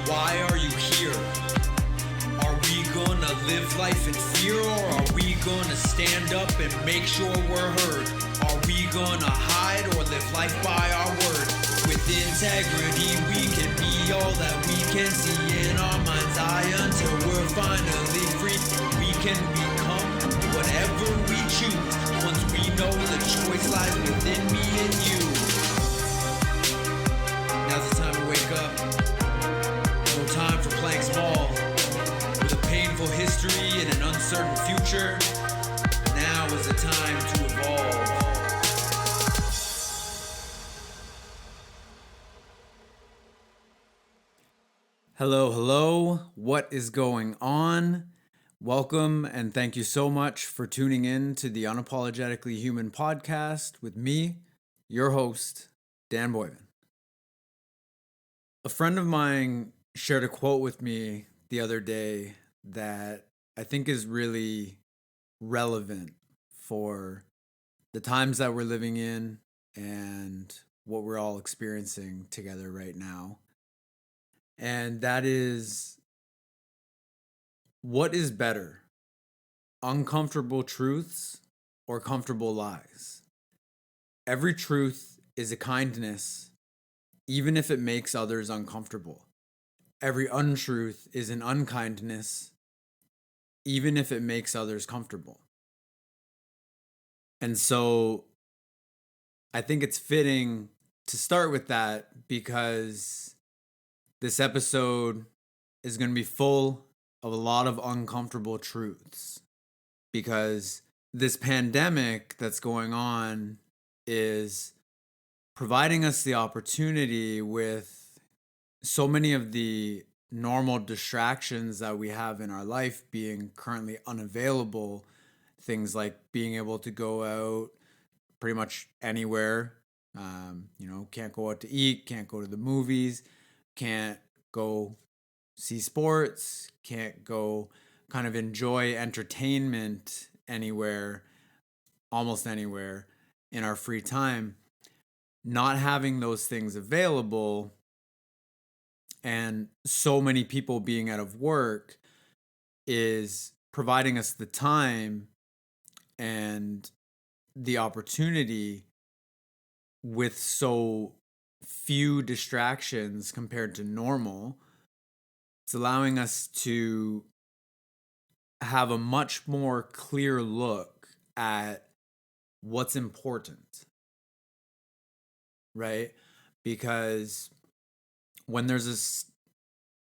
Why are you here? Are we gonna live life in fear, or are we gonna stand up and make sure we're heard? Are we gonna hide or live life by our word? With integrity we can be all that we can see in our mind's eye until we're finally free. We can become whatever we choose once we know the choice lies within me and you. Now's the time to wake up. No time for playing small. With a painful history and an uncertain future, now is the time to evolve. Hello. What is going on? Welcome and thank you so much for tuning in to the Unapologetically Human podcast with me, your host, Dan Boyven. A friend of mine shared a quote with me the other day that I think is really relevant for the times that we're living in and what we're all experiencing together right now. And that is, what is better, uncomfortable truths or comfortable lies? Every truth is a kindness, even if it makes others uncomfortable. Every untruth is an unkindness, even if it makes others comfortable. And so I think it's fitting to start with that because this episode is going to be full of a lot of uncomfortable truths, because this pandemic that's going on is providing us the opportunity with so many of the normal distractions that we have in our life being currently unavailable. Things like being able to go out pretty much anywhere. Can't go out to eat, can't go to the movies, can't go see sports, can't go kind of enjoy entertainment anywhere, almost anywhere in our free time. Not having those things available and so many people being out of work is providing us the time and the opportunity with so few distractions compared to normal. It's allowing us to have a much more clear look at what's important, right? Because when there's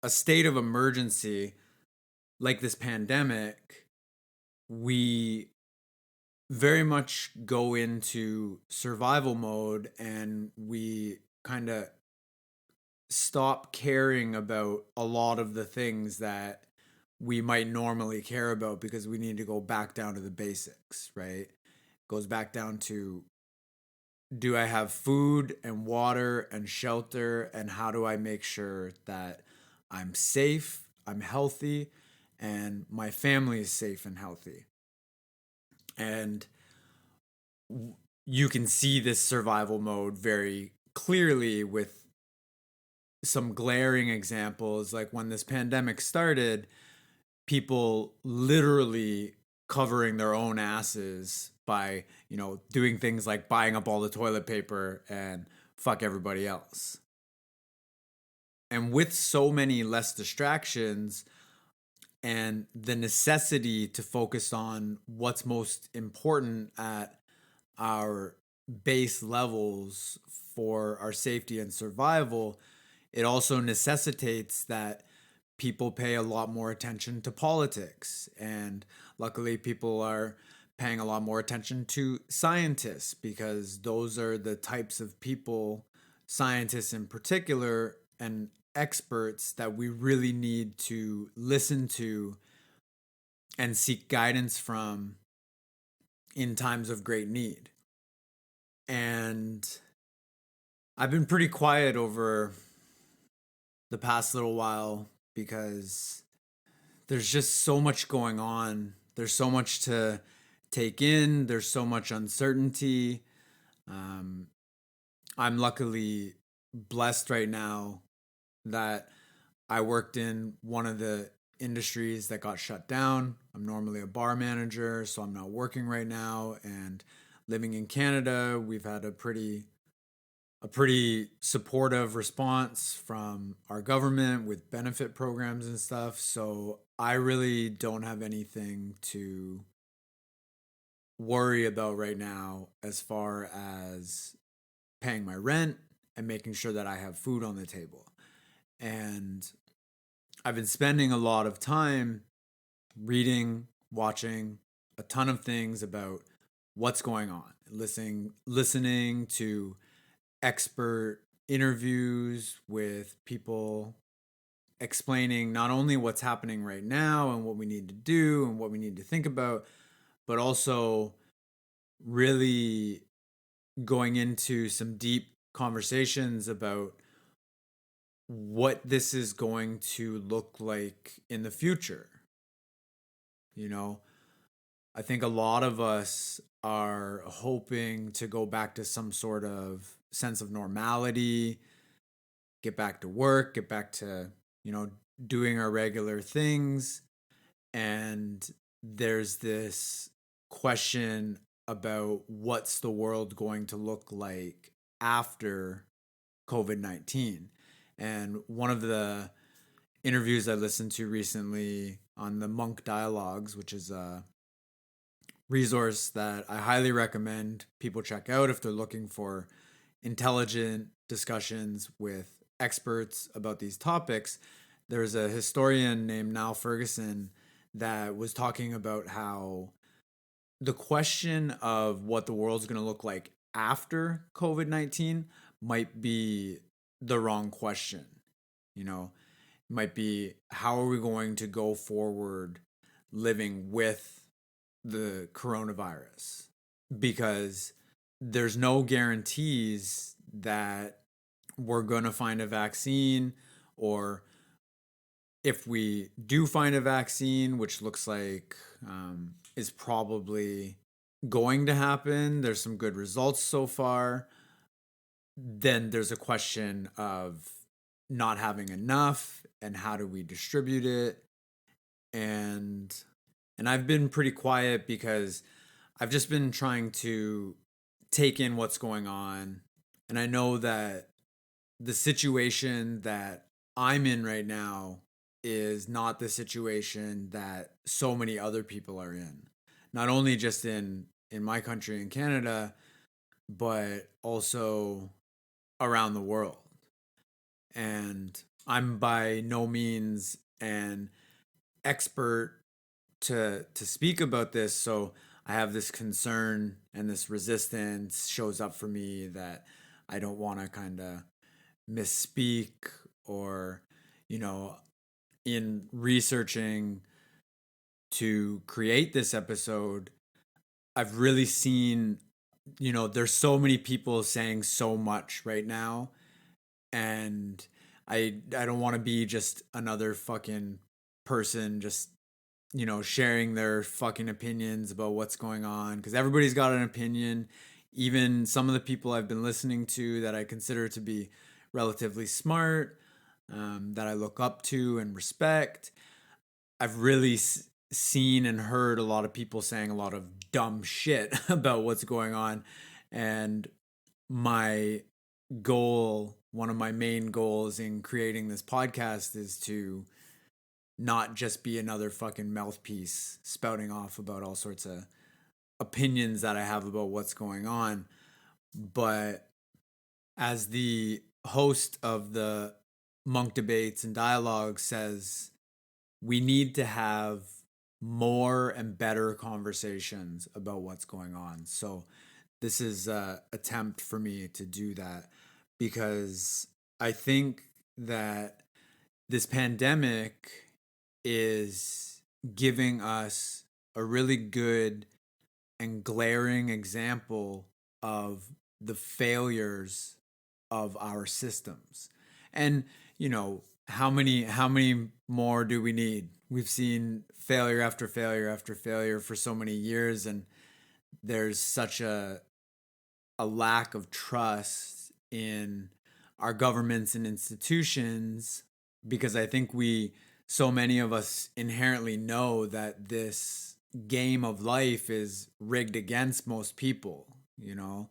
a state of emergency like this pandemic, we very much go into survival mode and we kind of stop caring about a lot of the things that we might normally care about because we need to go back down to the basics, right? Goes back down to, do I have food and water and shelter, and how do I make sure that I'm safe, I'm healthy, and my family is safe and healthy? And you can see this survival mode very clearly with some glaring examples. Like when this pandemic started, people literally covering their own asses by, doing things like buying up all the toilet paper and fuck everybody else. And with so many less distractions and the necessity to focus on what's most important at our base levels for our safety and survival, it also necessitates that people pay a lot more attention to politics. And luckily, people are paying a lot more attention to scientists, because those are the types of people, scientists in particular, and experts that we really need to listen to and seek guidance from in times of great need. And I've been pretty quiet over the past little while because there's just so much going on. There's so much to take in. There's so much uncertainty. I'm luckily blessed right now that I worked in one of the industries that got shut down. I'm normally a bar manager, so I'm not working right now. And living in Canada, we've had a pretty supportive response from our government with benefit programs and stuff. So I really don't have anything to worry about right now as far as paying my rent and making sure that I have food on the table. And I've been spending a lot of time reading, watching a ton of things about what's going on, listening to expert interviews with people explaining not only what's happening right now and what we need to do and what we need to think about, but also really going into some deep conversations about what this is going to look like in the future. You know, I think a lot of us are hoping to go back to some sort of sense of normality, get back to work, get back to, doing our regular things. And there's this question about what's the world going to look like after COVID-19. And one of the interviews I listened to recently on the Monk Dialogues, which is a resource that I highly recommend people check out if they're looking for intelligent discussions with experts about these topics. There's a historian named Niall Ferguson that was talking about how the question of what the world's going to look like after COVID-19 might be the wrong question. It might be, how are we going to go forward living with the coronavirus? Because there's no guarantees that we're going to find a vaccine, or if we do find a vaccine, which looks like is probably going to happen, there's some good results so far, then there's a question of not having enough and how do we distribute it. And I've been pretty quiet because I've just been trying to take in what's going on. And I know that the situation that I'm in right now is not the situation that so many other people are in. Not only just in my country in Canada, but also around the world. And I'm by no means an expert to speak about this, so I have this concern and this resistance shows up for me that I don't want to kind of misspeak, or in researching to create this episode, I've really seen, there's so many people saying so much right now, and I don't want to be just another fucking person just sharing their fucking opinions about what's going on, because everybody's got an opinion. Even some of the people I've been listening to that I consider to be relatively smart, that I look up to and respect, I've really seen and heard a lot of people saying a lot of dumb shit about what's going on. And my goal, one of my main goals in creating this podcast, is to not just be another fucking mouthpiece spouting off about all sorts of opinions that I have about what's going on. But as the host of the Monk Debates and Dialogue says, we need to have more and better conversations about what's going on. So this is an attempt for me to do that, because I think that this pandemic is giving us a really good and glaring example of the failures of our systems. And how many more do we need? We've seen failure after failure after failure for so many years, and there's such a lack of trust in our governments and institutions because I think so many of us inherently know that this game of life is rigged against most people. You know,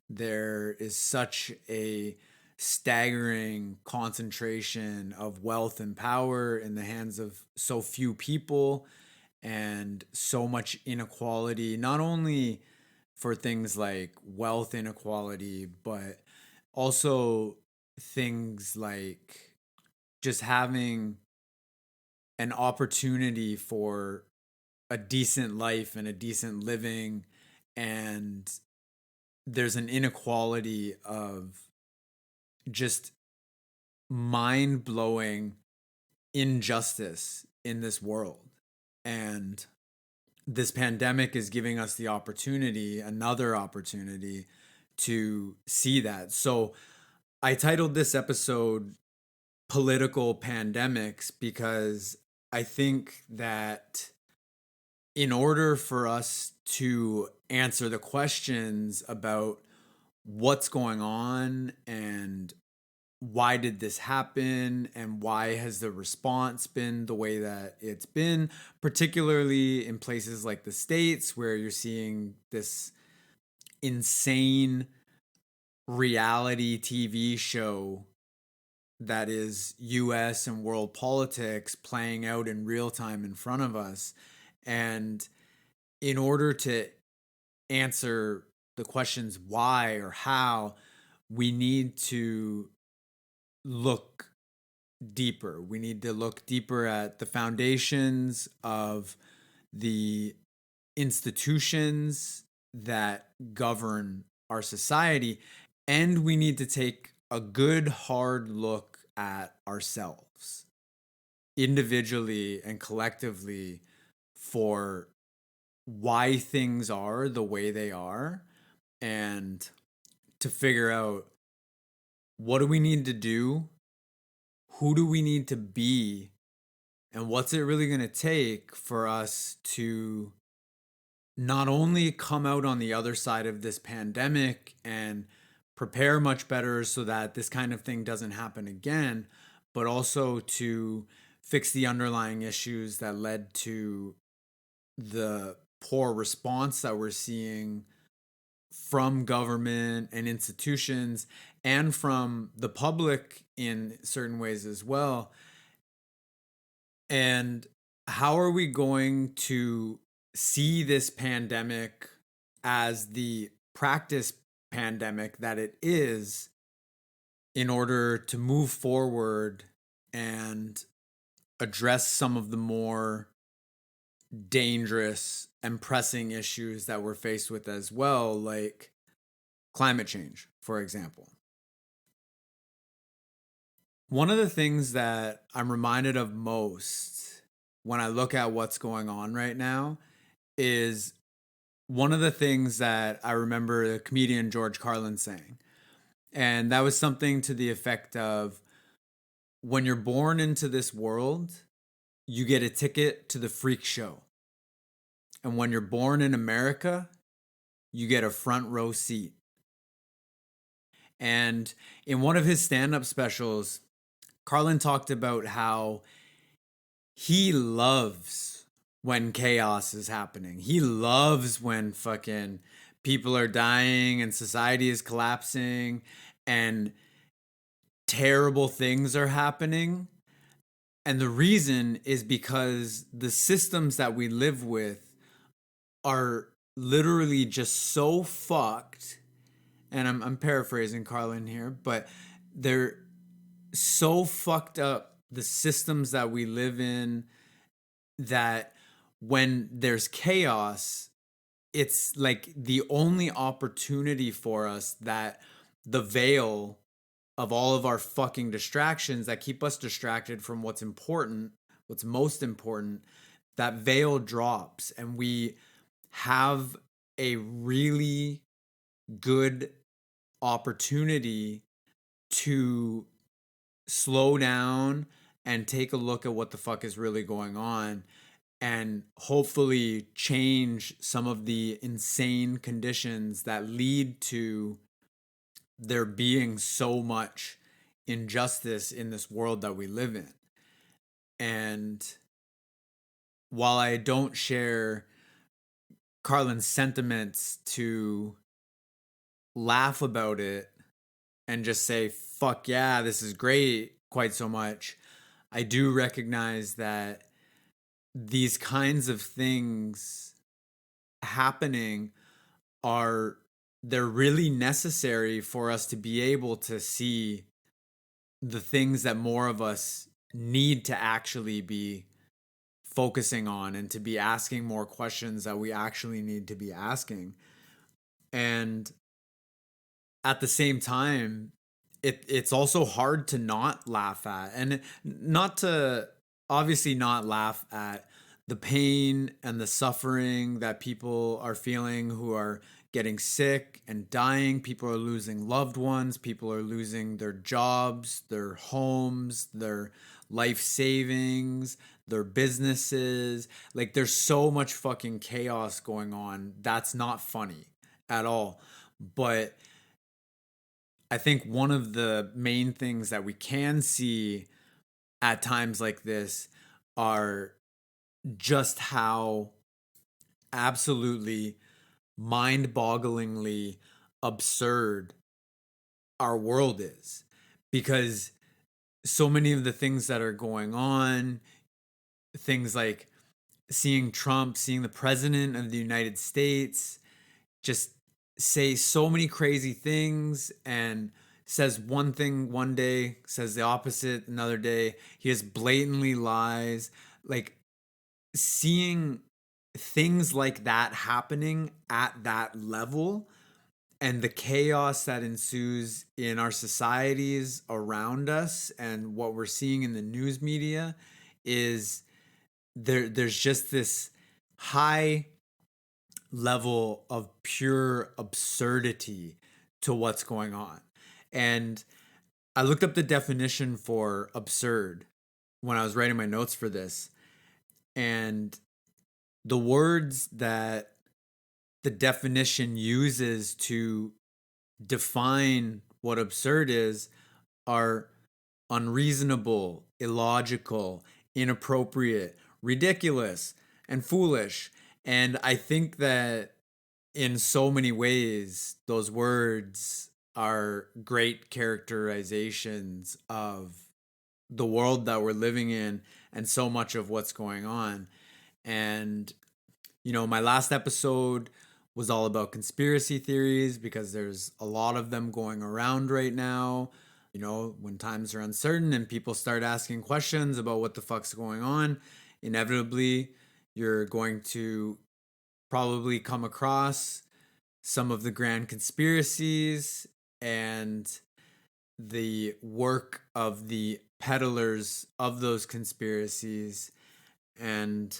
there is such a staggering concentration of wealth and power in the hands of so few people, and so much inequality, not only for things like wealth inequality, but also things like just having an opportunity for a decent life and a decent living. And there's an inequality of just mind blowing injustice in this world. And this pandemic is giving us the opportunity, another opportunity, to see that. So I titled this episode Political Pandemics because I think that in order for us to answer the questions about what's going on and why did this happen and why has the response been the way that it's been, particularly in places like the States where you're seeing this insane reality TV show that is US and world politics playing out in real time in front of us. And in order to answer the questions why or how, we need to look deeper. We need to look deeper at the foundations of the institutions that govern our society. And we need to take a good hard look at ourselves individually and collectively for why things are the way they are, and to figure out what do we need to do, who do we need to be, and what's it really going to take for us to not only come out on the other side of this pandemic and prepare much better so that this kind of thing doesn't happen again, but also to fix the underlying issues that led to the poor response that we're seeing from government and institutions and from the public in certain ways as well. And how are we going to see this pandemic as the practice pandemic that it is in order to move forward and address some of the more dangerous and pressing issues that we're faced with as well, like climate change, for example. One of the things that I'm reminded of most when I look at what's going on right now is one of the things that I remember the comedian George Carlin saying. And that was something to the effect of, when you're born into this world, you get a ticket to the freak show. And when you're born in America, you get a front row seat. And in one of his stand-up specials, Carlin talked about how he loves when chaos is happening. He loves when fucking people are dying and society is collapsing and terrible things are happening. And the reason is because the systems that we live with are literally just so fucked. And I'm paraphrasing Carlin here, but they're so fucked up, the systems that we live in, that when there's chaos, it's like the only opportunity for us that the veil of all of our fucking distractions that keep us distracted from what's important, what's most important, that veil drops and we have a really good opportunity to slow down and take a look at what the fuck is really going on, and hopefully change some of the insane conditions that lead to there being so much injustice in this world that we live in. And while I don't share Carlin's sentiments to laugh about it and just say, fuck yeah, this is great, quite so much, I do recognize that these kinds of things happening they're really necessary for us to be able to see the things that more of us need to actually be focusing on, and to be asking more questions that we actually need to be asking. And at the same time, it's also hard to not laugh at, and not to obviously not laugh at the pain and the suffering that people are feeling who are getting sick and dying. People are losing loved ones. People are losing their jobs, their homes, their life savings, their businesses. Like, there's so much fucking chaos going on. That's not funny at all. But I think one of the main things that we can see at times like this are just how absolutely mind-bogglingly absurd our world is. Because so many of the things that are going on, things like seeing Trump, seeing the president of the United States just say so many crazy things, and says one thing one day, says the opposite another day. He just blatantly lies. Like, seeing things like that happening at that level, and the chaos that ensues in our societies around us and what we're seeing in the news media, is there's just this high level of pure absurdity to what's going on. And I looked up the definition for absurd when I was writing my notes for this, and the words that the definition uses to define what absurd is are unreasonable, illogical, inappropriate, ridiculous, and foolish. And I think that in so many ways, those words are great characterizations of the world that we're living in and so much of what's going on. And, my last episode was all about conspiracy theories, because there's a lot of them going around right now. When times are uncertain and people start asking questions about what the fuck's going on, inevitably you're going to probably come across some of the grand conspiracies and the work of the peddlers of those conspiracies. And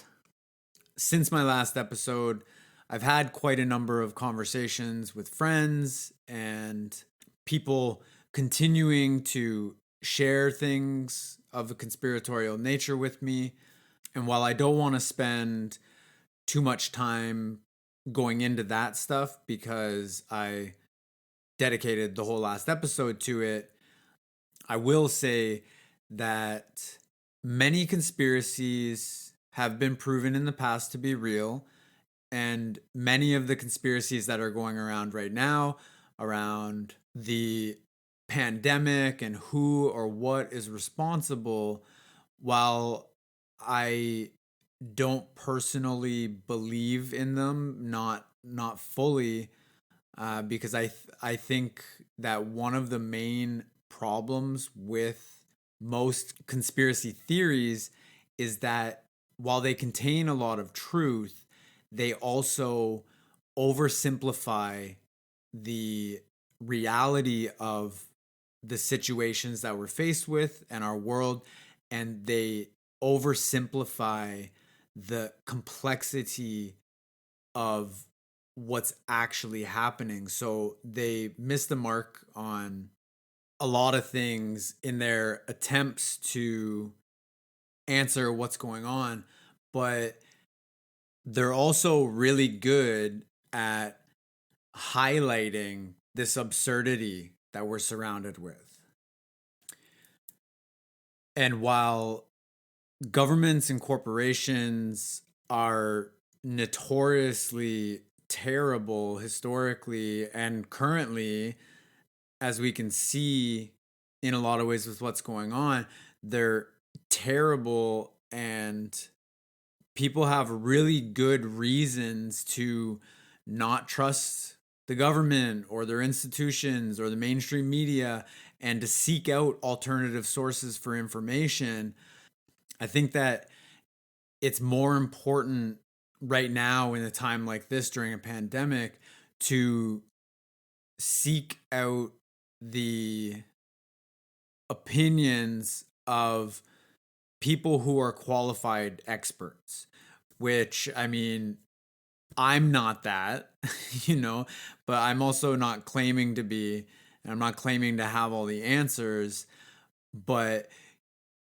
since my last episode, I've had quite a number of conversations with friends and people continuing to share things of a conspiratorial nature with me. And while I don't want to spend too much time going into that stuff, because I dedicated the whole last episode to it, I will say that many conspiracies have been proven in the past to be real. And many of the conspiracies that are going around right now around the pandemic and who or what is responsible, while I don't personally believe in them, not fully, because I think that one of the main problems with most conspiracy theories is that while they contain a lot of truth, they also oversimplify the reality of the situations that we're faced with and our world, and they oversimplify the complexity of what's actually happening. So they miss the mark on a lot of things in their attempts to answer what's going on, but they're also really good at highlighting this absurdity that we're surrounded with. And while governments and corporations are notoriously terrible historically and currently, as we can see in a lot of ways with what's going on, they're terrible, and people have really good reasons to not trust the government or their institutions or the mainstream media and to seek out alternative sources for information. I think that it's more important right now in a time like this during a pandemic to seek out the opinions of people who are qualified experts, which, I mean, I'm not that, you know, but I'm also not claiming to be, and I'm not claiming to have all the answers, but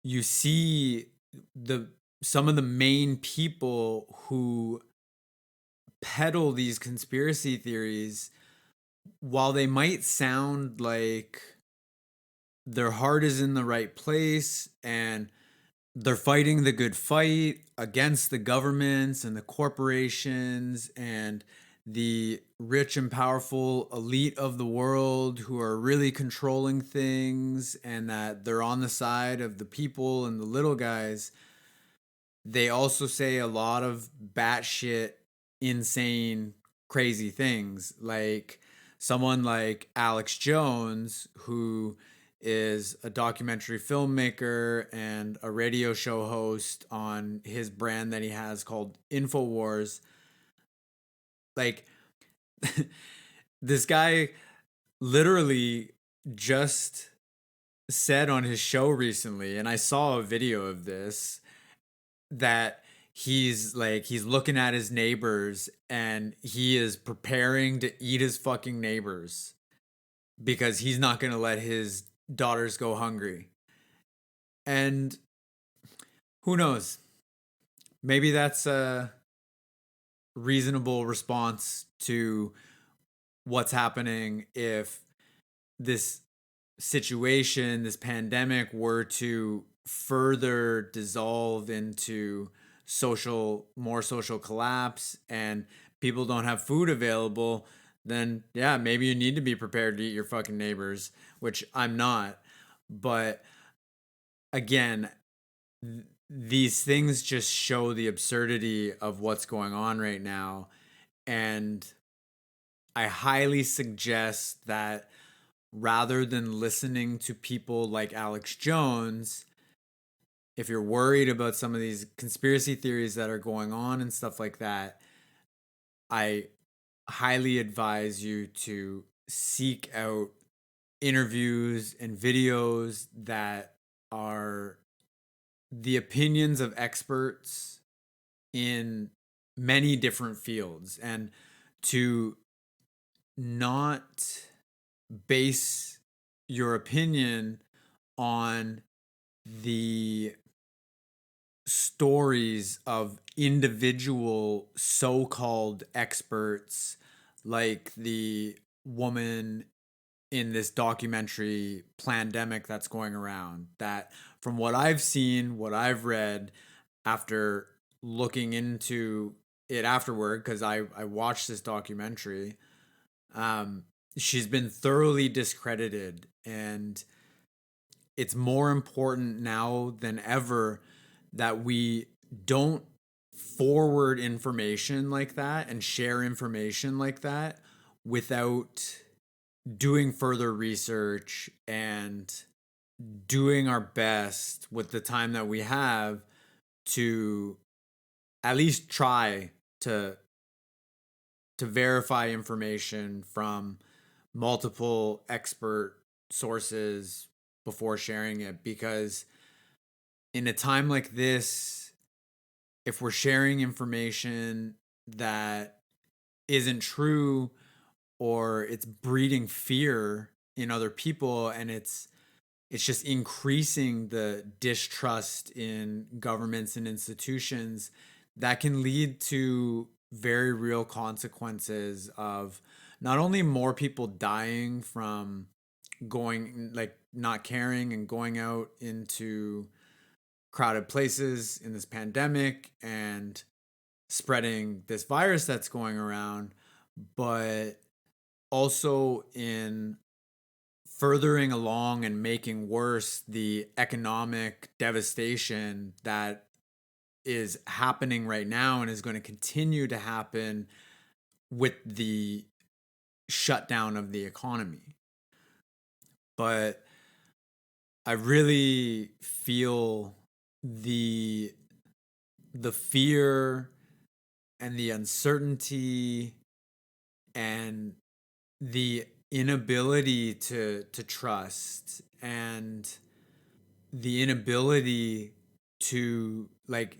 you see the some of the main people who peddle these conspiracy theories, while they might sound like their heart is in the right place and they're fighting the good fight against the governments and the corporations and the rich and powerful elite of the world who are really controlling things, and that they're on the side of the people and the little guys. They also say a lot of batshit, insane, crazy things. Like someone like Alex Jones, who is a documentary filmmaker and a radio show host on his brand that he has called InfoWars. Like, this guy literally just said on his show recently, and I saw a video of this, that he's looking at his neighbors and he is preparing to eat his fucking neighbors because he's not going to let his daughters go hungry. And who knows? Maybe that's a reasonable response to what's happening if this situation, this pandemic, were to further dissolve into more social collapse and people don't have food available. Then yeah, maybe you need to be prepared to eat your fucking neighbors, which I'm not. But again, these things just show the absurdity of what's going on right now. And I highly suggest that rather than listening to people like Alex Jones, if you're worried about some of these conspiracy theories that are going on and stuff like that, I highly advise you to seek out interviews and videos that are the opinions of experts in many different fields, and to not base your opinion on the stories of individual so-called experts, like the woman in this documentary Plandemic that's going around, that from what I've seen, what I've read after looking into it afterward, because I watched this documentary, she's been thoroughly discredited. And it's more important now than ever that we don't forward information like that and share information like that without doing further research and doing our best with the time that we have to at least try to verify information from multiple expert sources before sharing it. Because in a time like this, if we're sharing information that isn't true, or it's breeding fear in other people, and it's just increasing the distrust in governments and institutions, that can lead to very real consequences of not only more people dying from going, like, not caring and going out into crowded places in this pandemic and spreading this virus that's going around, but also in furthering along and making worse the economic devastation that is happening right now and is going to continue to happen with the shutdown of the economy. But I really feel the fear and the uncertainty and the inability to trust and the inability to like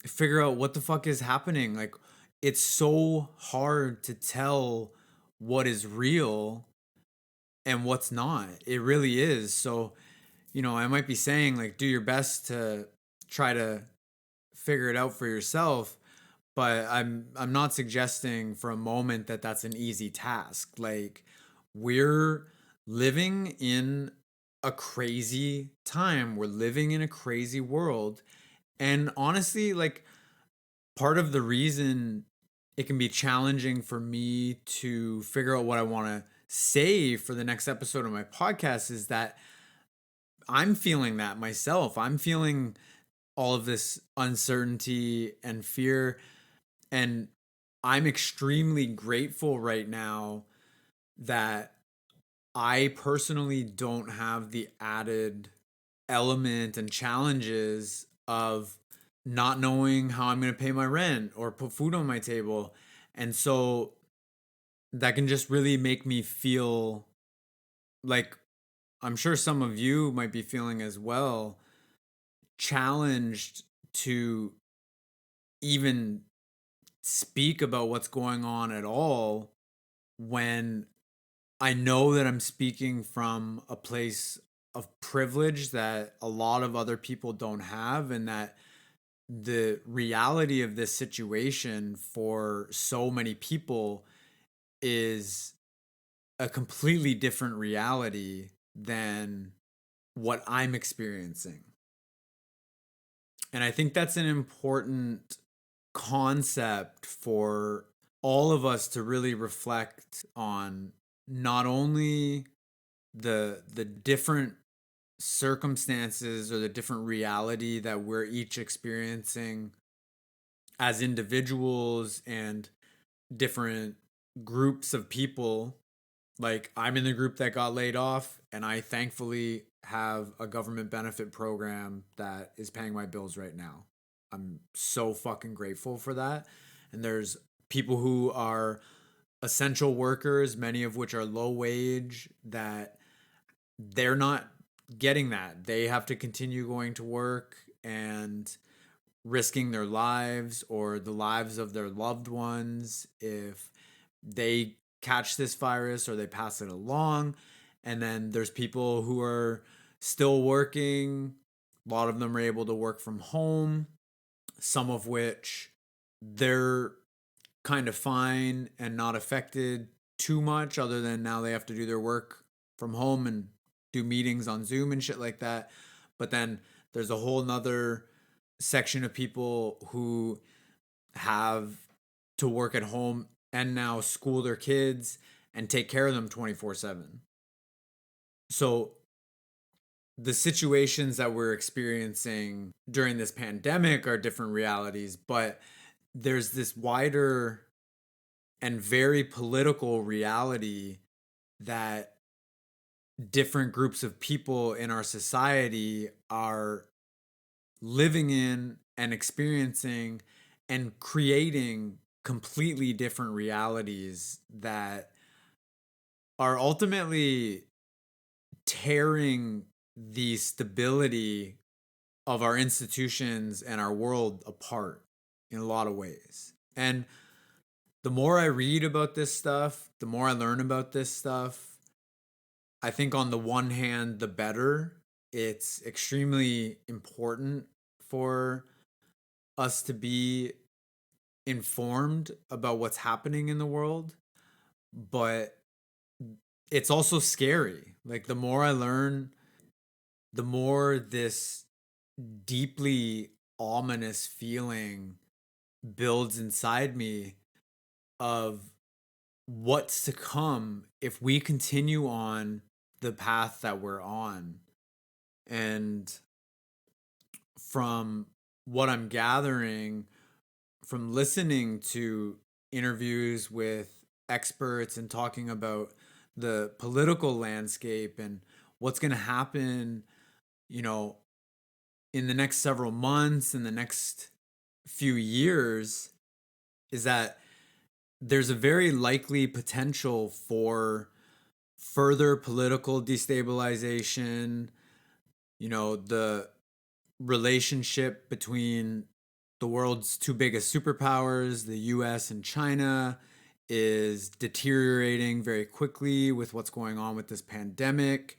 figure out what the fuck is happening. Like, it's so hard to tell what is real and what's not. It really is. So, I might be saying like do your best to try to figure it out for yourself, but I'm not suggesting for a moment that that's an easy task. Like, we're living in a crazy time. We're living in a crazy world. And honestly, like, part of the reason it can be challenging for me to figure out what I want to say for the next episode of my podcast is that I'm feeling that myself. I'm feeling all of this uncertainty and fear. And I'm extremely grateful right now that I personally don't have the added element and challenges of not knowing how I'm going to pay my rent or put food on my table. And so that can just really make me feel like I'm sure some of you might be feeling as well, challenged to even speak about what's going on at all when I know that I'm speaking from a place of privilege that a lot of other people don't have, and that the reality of this situation for so many people is a completely different reality than what I'm experiencing. And I think that's an important concept for all of us to really reflect on, not only the different circumstances or the different reality that we're each experiencing as individuals and different groups of people. Like, I'm in the group that got laid off, and I thankfully have a government benefit program that is paying my bills right now. I'm so fucking grateful for that. And there's people who are essential workers, many of which are low wage, that they're not getting that. They have to continue going to work and risking their lives or the lives of their loved ones if they catch this virus or they pass it along. And then there's people who are still working. A lot of them are able to work from home, some of which they're kind of fine and not affected too much, other than now they have to do their work from home and do meetings on Zoom and shit like that. But then there's a whole nother section of people who have to work at home and now school their kids and take care of them 24/7. So the situations that we're experiencing during this pandemic are different realities, but there's this wider and very political reality that different groups of people in our society are living in and experiencing and creating completely different realities that are ultimately tearing the stability of our institutions and our world apart in a lot of ways. And the more I read about this stuff, the more I learn about this stuff, I think on the one hand, the better. It's extremely important for us to be informed about what's happening in the world. But it's also scary. Like the more I learn, the more this deeply ominous feeling builds inside me of what's to come if we continue on the path that we're on. And from what I'm gathering from listening to interviews with experts and talking about the political landscape and what's going to happen, you know, in the next several months, in the next few years, is that there's a very likely potential for further political destabilization. The relationship between the world's two biggest superpowers, the US and China, is deteriorating very quickly with what's going on with this pandemic.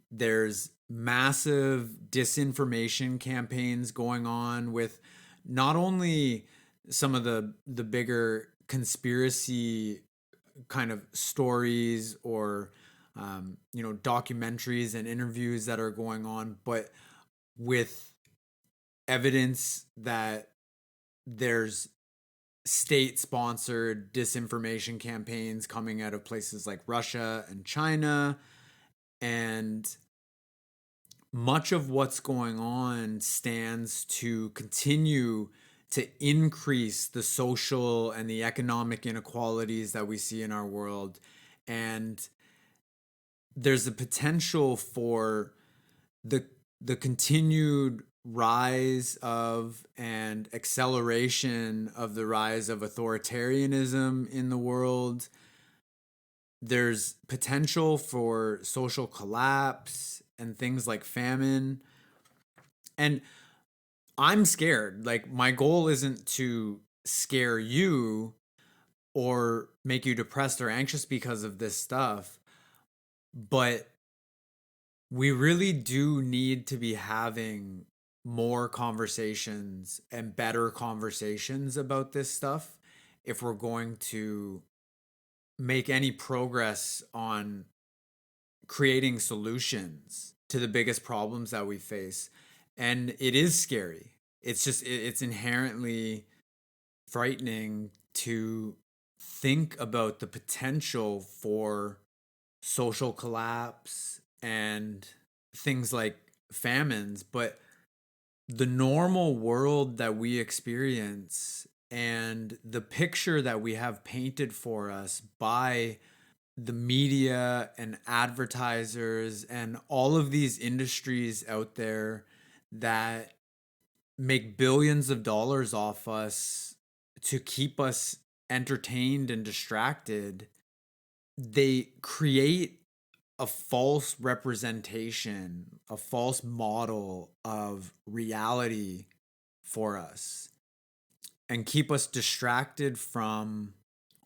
There's massive disinformation campaigns going on with not only some of the bigger conspiracy kind of stories or documentaries and interviews that are going on, but with evidence that there's state sponsored disinformation campaigns coming out of places like Russia and China. And much of what's going on stands to continue to increase the social and the economic inequalities that we see in our world. And there's a potential for the continued rise of and acceleration of the rise of authoritarianism in the world. There's potential for social collapse and things like famine. And I'm scared. Like, my goal isn't to scare you or make you depressed or anxious because of this stuff, but we really do need to be having more conversations and better conversations about this stuff if we're going to make any progress on creating solutions to the biggest problems that we face. And it is scary. It's inherently frightening to think about the potential for social collapse and things like famines. But the normal world that we experience and the picture that we have painted for us by the media and advertisers and all of these industries out there that make billions of dollars off us to keep us entertained and distracted, they create a false representation, a false model of reality for us and keep us distracted from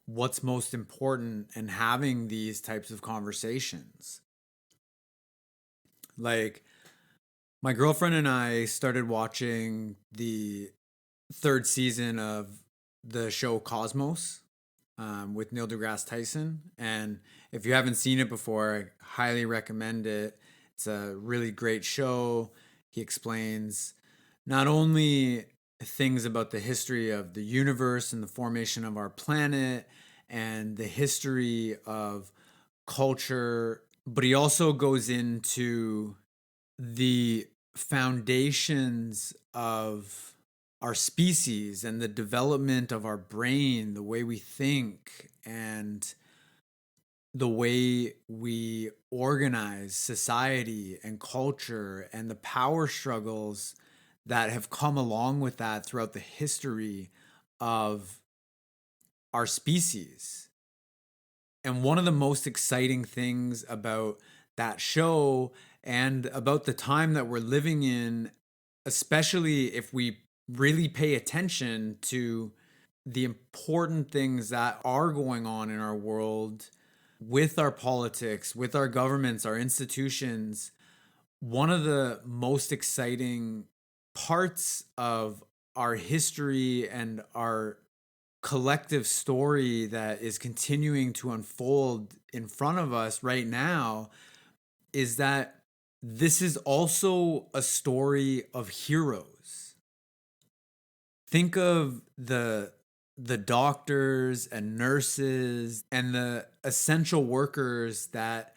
what's most important and having these types of conversations. Like, my girlfriend and I started watching the third season of the show Cosmos with Neil deGrasse Tyson. And if you haven't seen it before, I highly recommend it. It's a really great show. He explains not only things about the history of the universe and the formation of our planet and the history of culture, but he also goes into the foundations of our species and the development of our brain, the way we think, and the way we organize society and culture, and the power struggles that have come along with that throughout the history of our species. And one of the most exciting things about that show and about the time that we're living in, especially if we really pay attention to the important things that are going on in our world with our politics, with our governments, our institutions, one of the most exciting parts of our history and our collective story that is continuing to unfold in front of us right now is that this is also a story of heroes. Think of the doctors and nurses and the essential workers that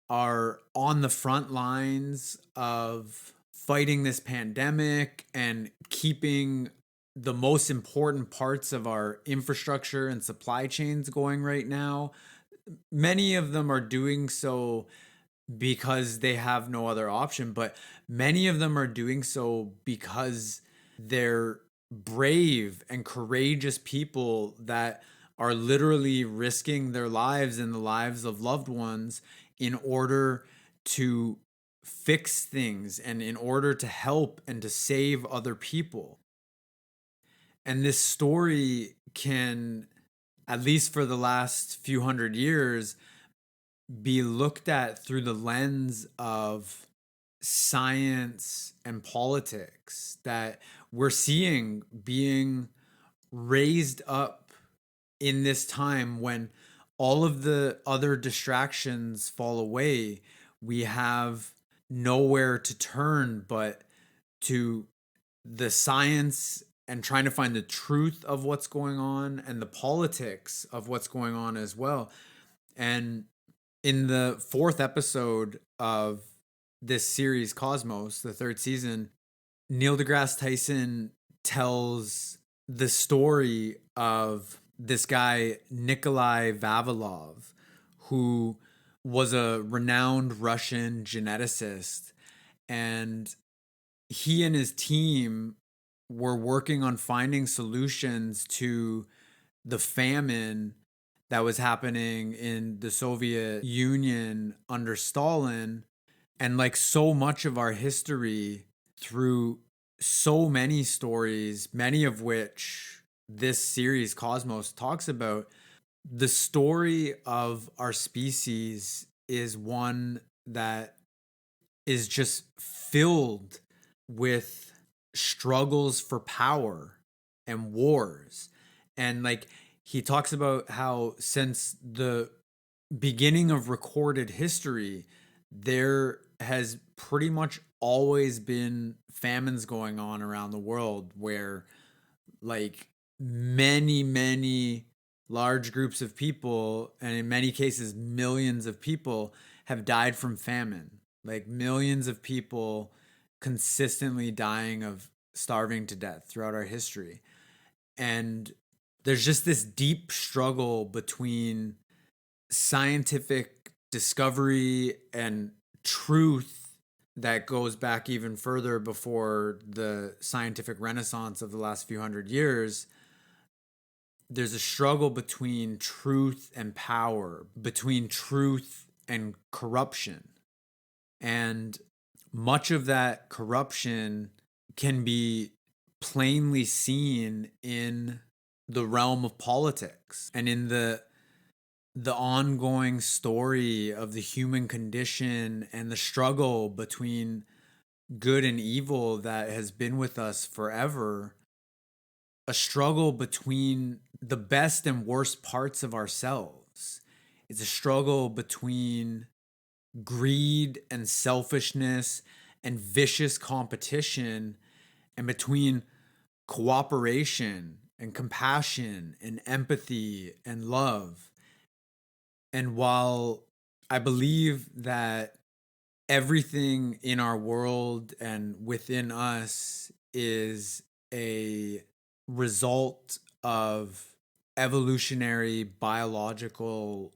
are on the front lines of fighting this pandemic and keeping the most important parts of our infrastructure and supply chains going right now. Many of them are doing so because they have no other option, but many of them are doing so because they're brave and courageous people that are literally risking their lives and the lives of loved ones in order to fix things and in order to help and to save other people. And this story can, at least for the last few hundred years, be looked at through the lens of science and politics that we're seeing being raised up in this time when all of the other distractions fall away. We have nowhere to turn but to the science and trying to find the truth of what's going on and the politics of what's going on as well. And in the 4th episode of this series, Cosmos, the 3rd season, Neil deGrasse Tyson tells the story of this guy, Nikolai Vavilov, who was a renowned Russian geneticist. And he and his team were working on finding solutions to the famine that was happening in the Soviet Union under Stalin. And like so much of our history, through so many stories, many of which this series Cosmos talks about, the story of our species is one that is just filled with struggles for power and wars. And like he talks about how since the beginning of recorded history, there has pretty much always been famines going on around the world where like many large groups of people, and in many cases millions of people, have died from famine. Like millions of people consistently dying of starving to death throughout our history. And there's just this deep struggle between scientific discovery and truth that goes back even further before the scientific renaissance of the last few hundred years. There's a struggle between truth and power, between truth and corruption. And much of that corruption can be plainly seen in the realm of politics and in the ongoing story of the human condition and the struggle between good and evil that has been with us forever. A struggle between the best and worst parts of ourselves. It's a struggle between greed and selfishness and vicious competition, and between cooperation and compassion and empathy and love. And while I believe that everything in our world and within us is a result of evolutionary biological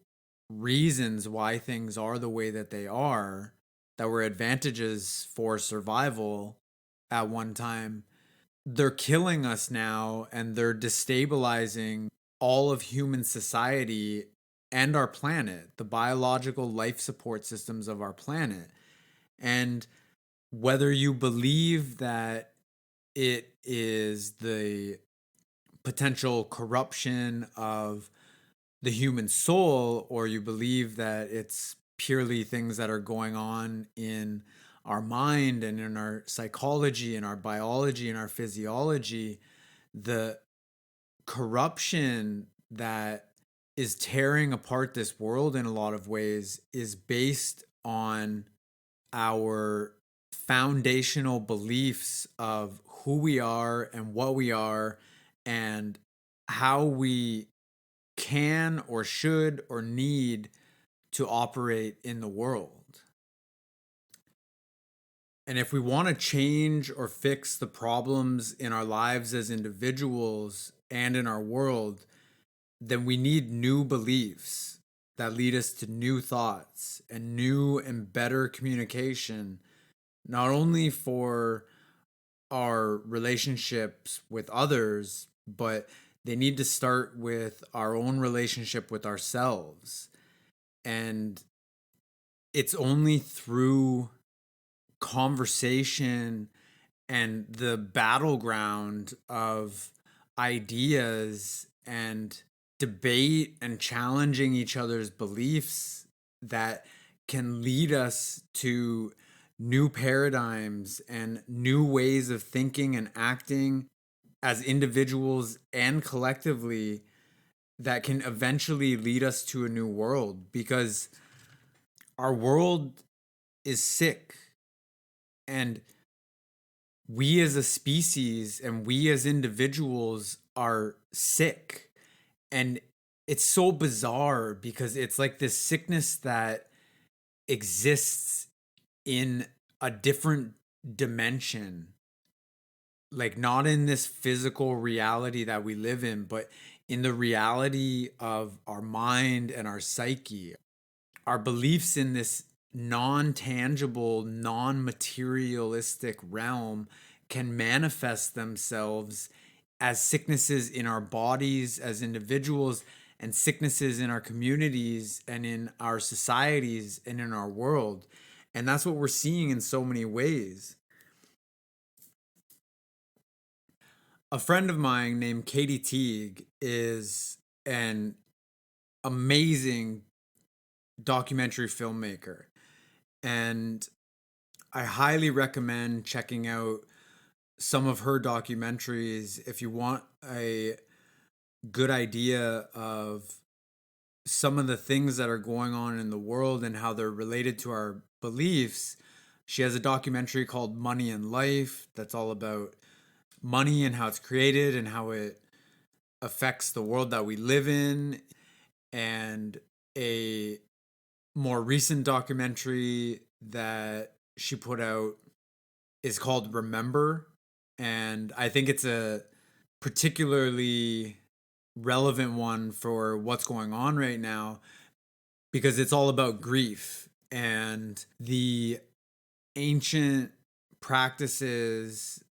reasons why things are the way that they are, that were advantages for survival at one time, they're killing us now and they're destabilizing all of human society and our planet, the biological life support systems of our planet. And whether you believe that it is the potential corruption of the human soul, or you believe that it's purely things that are going on in our mind and in our psychology and our biology and our physiology, the corruption that is tearing apart this world in a lot of ways is based on our foundational beliefs of who we are and what we are and how we can or should or need to operate in the world. And if we want to change or fix the problems in our lives as individuals and in our world, then we need new beliefs that lead us to new thoughts and new and better communication, not only for our relationships with others, but they need to start with our own relationship with ourselves. And it's only through conversation and the battleground of ideas and debate and challenging each other's beliefs that can lead us to new paradigms and new ways of thinking and acting as individuals and collectively that can eventually lead us to a new world, because our world is sick, and we as a species and we as individuals are sick. And it's so bizarre because it's like this sickness that exists in a different dimension, like not in this physical reality that we live in, but in the reality of our mind and our psyche. Our beliefs in this non-tangible, non-materialistic realm can manifest themselves as sicknesses in our bodies as individuals, and sicknesses in our communities and in our societies and in our world. And that's what we're seeing in so many ways. A friend of mine named Katie Teague is an amazing documentary filmmaker. And I highly recommend checking out some of her documentaries if you want a good idea of some of the things that are going on in the world and how they're related to our beliefs. She has a documentary called Money and Life that's all about money and how it's created and how it affects the world that we live in. And a more recent documentary that she put out is called Remember. And I think it's a particularly relevant one for what's going on right now, because it's all about grief and the ancient practices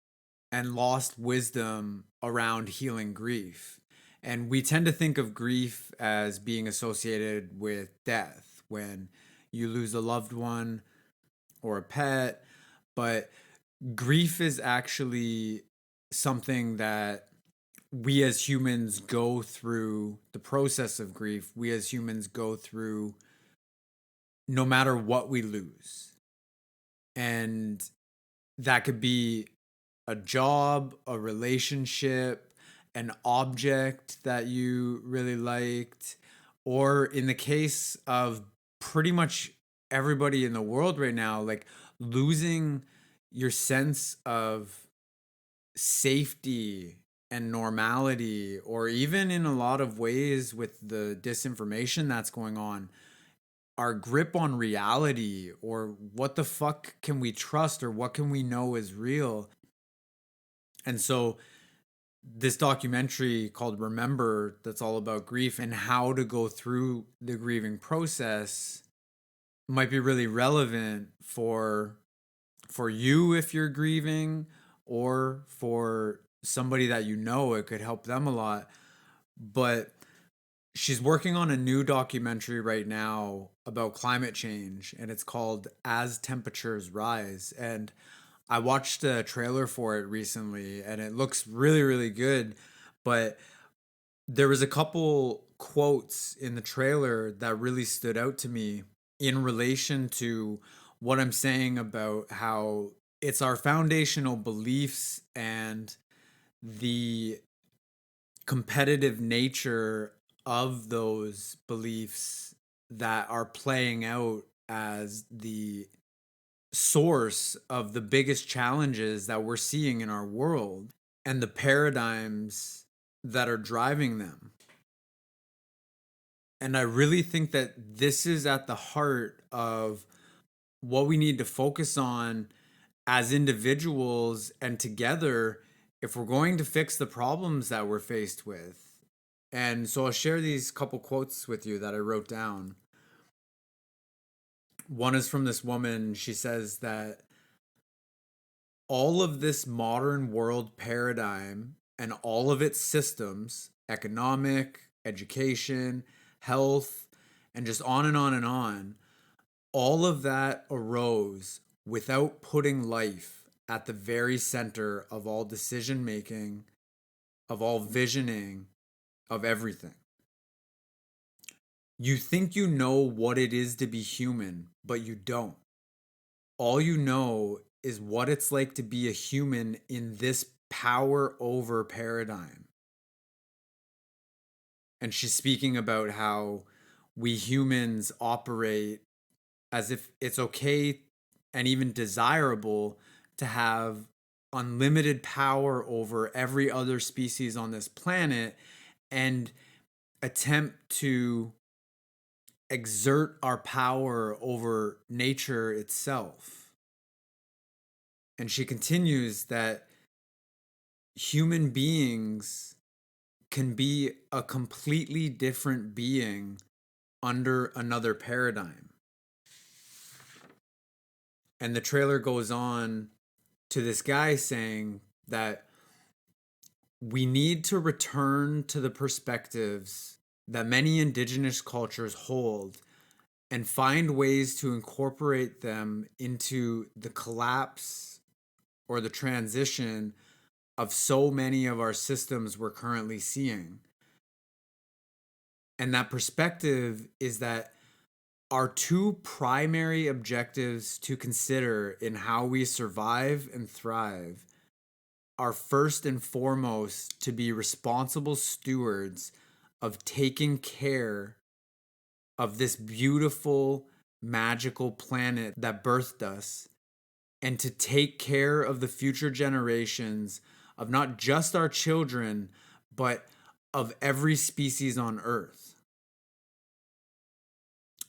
and lost wisdom around healing grief. And we tend to think of grief as being associated with death when you lose a loved one or a pet, but grief is actually something that we as humans go through. The process of grief, we as humans go through no matter what we lose. And that could be a job, a relationship, an object that you really liked, or in the case of pretty much everybody in the world right now, like losing your sense of safety and normality, or even in a lot of ways with the disinformation that's going on, our grip on reality, or what the fuck can we trust or what can we know is real. And so this documentary called Remember, that's all about grief and how to go through the grieving process, might be really relevant for you if you're grieving, or for somebody that you know, it could help them a lot. But she's working on a new documentary right now about climate change, and it's called As Temperatures Rise. And I watched a trailer for it recently and it looks really, really good. But there was a couple quotes in the trailer that really stood out to me in relation to what I'm saying about how it's our foundational beliefs and the competitive nature of those beliefs that are playing out as the source of the biggest challenges that we're seeing in our world and the paradigms that are driving them. And I really think that this is at the heart of what we need to focus on as individuals and together if we're going to fix the problems that we're faced with. And so I'll share these couple quotes with you that I wrote down. One is from this woman. She says that all of this modern world paradigm and all of its systems, economic, education, health, and just on and on and on, all of that arose without putting life at the very center of all decision making, of all visioning, of everything. You think you know what it is to be human, but you don't. All you know is what it's like to be a human in this power over paradigm. And she's speaking about how we humans operate as if it's okay and even desirable to have unlimited power over every other species on this planet and attempt to exert our power over nature itself. And she continues that human beings can be a completely different being under another paradigm. And the trailer goes on to this guy saying that we need to return to the perspectives that many indigenous cultures hold and find ways to incorporate them into the collapse or the transition of so many of our systems we're currently seeing. And that perspective is that our two primary objectives to consider in how we survive and thrive are first and foremost to be responsible stewards of taking care of this beautiful, magical planet that birthed us, and to take care of the future generations of not just our children, but of every species on Earth.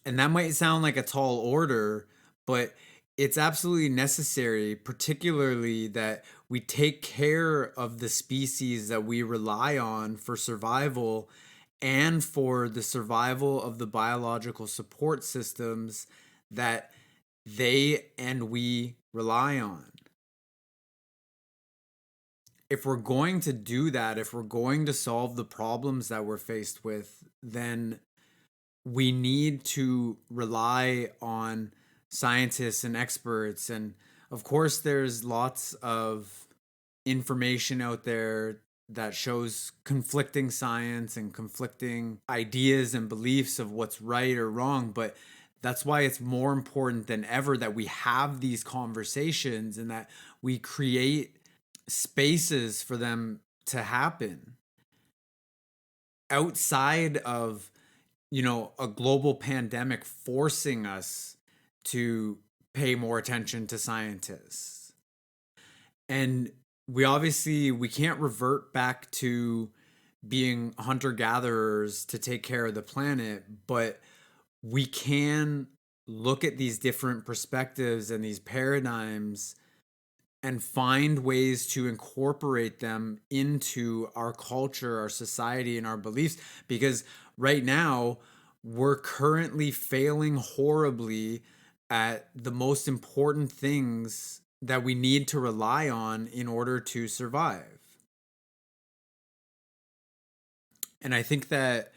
And that might sound like a tall order, but it's absolutely necessary, particularly that we take care of the species that we rely on for survival and for the survival of the biological support systems that they and we rely on. If we're going to do that, if we're going to solve the problems that we're faced with, then we need to rely on scientists and experts. And of course, there's lots of information out there that shows conflicting science and conflicting ideas and beliefs of what's right or wrong. But that's why it's more important than ever that we have these conversations and that we create spaces for them to happen outside of a global pandemic forcing us to pay more attention to scientists. And we can't revert back to being hunter-gatherers to take care of the planet, but we can look at these different perspectives and these paradigms and find ways to incorporate them into our culture, our society, and our beliefs. Because right now, we're currently failing horribly at the most important things that we need to rely on in order to survive. And I think that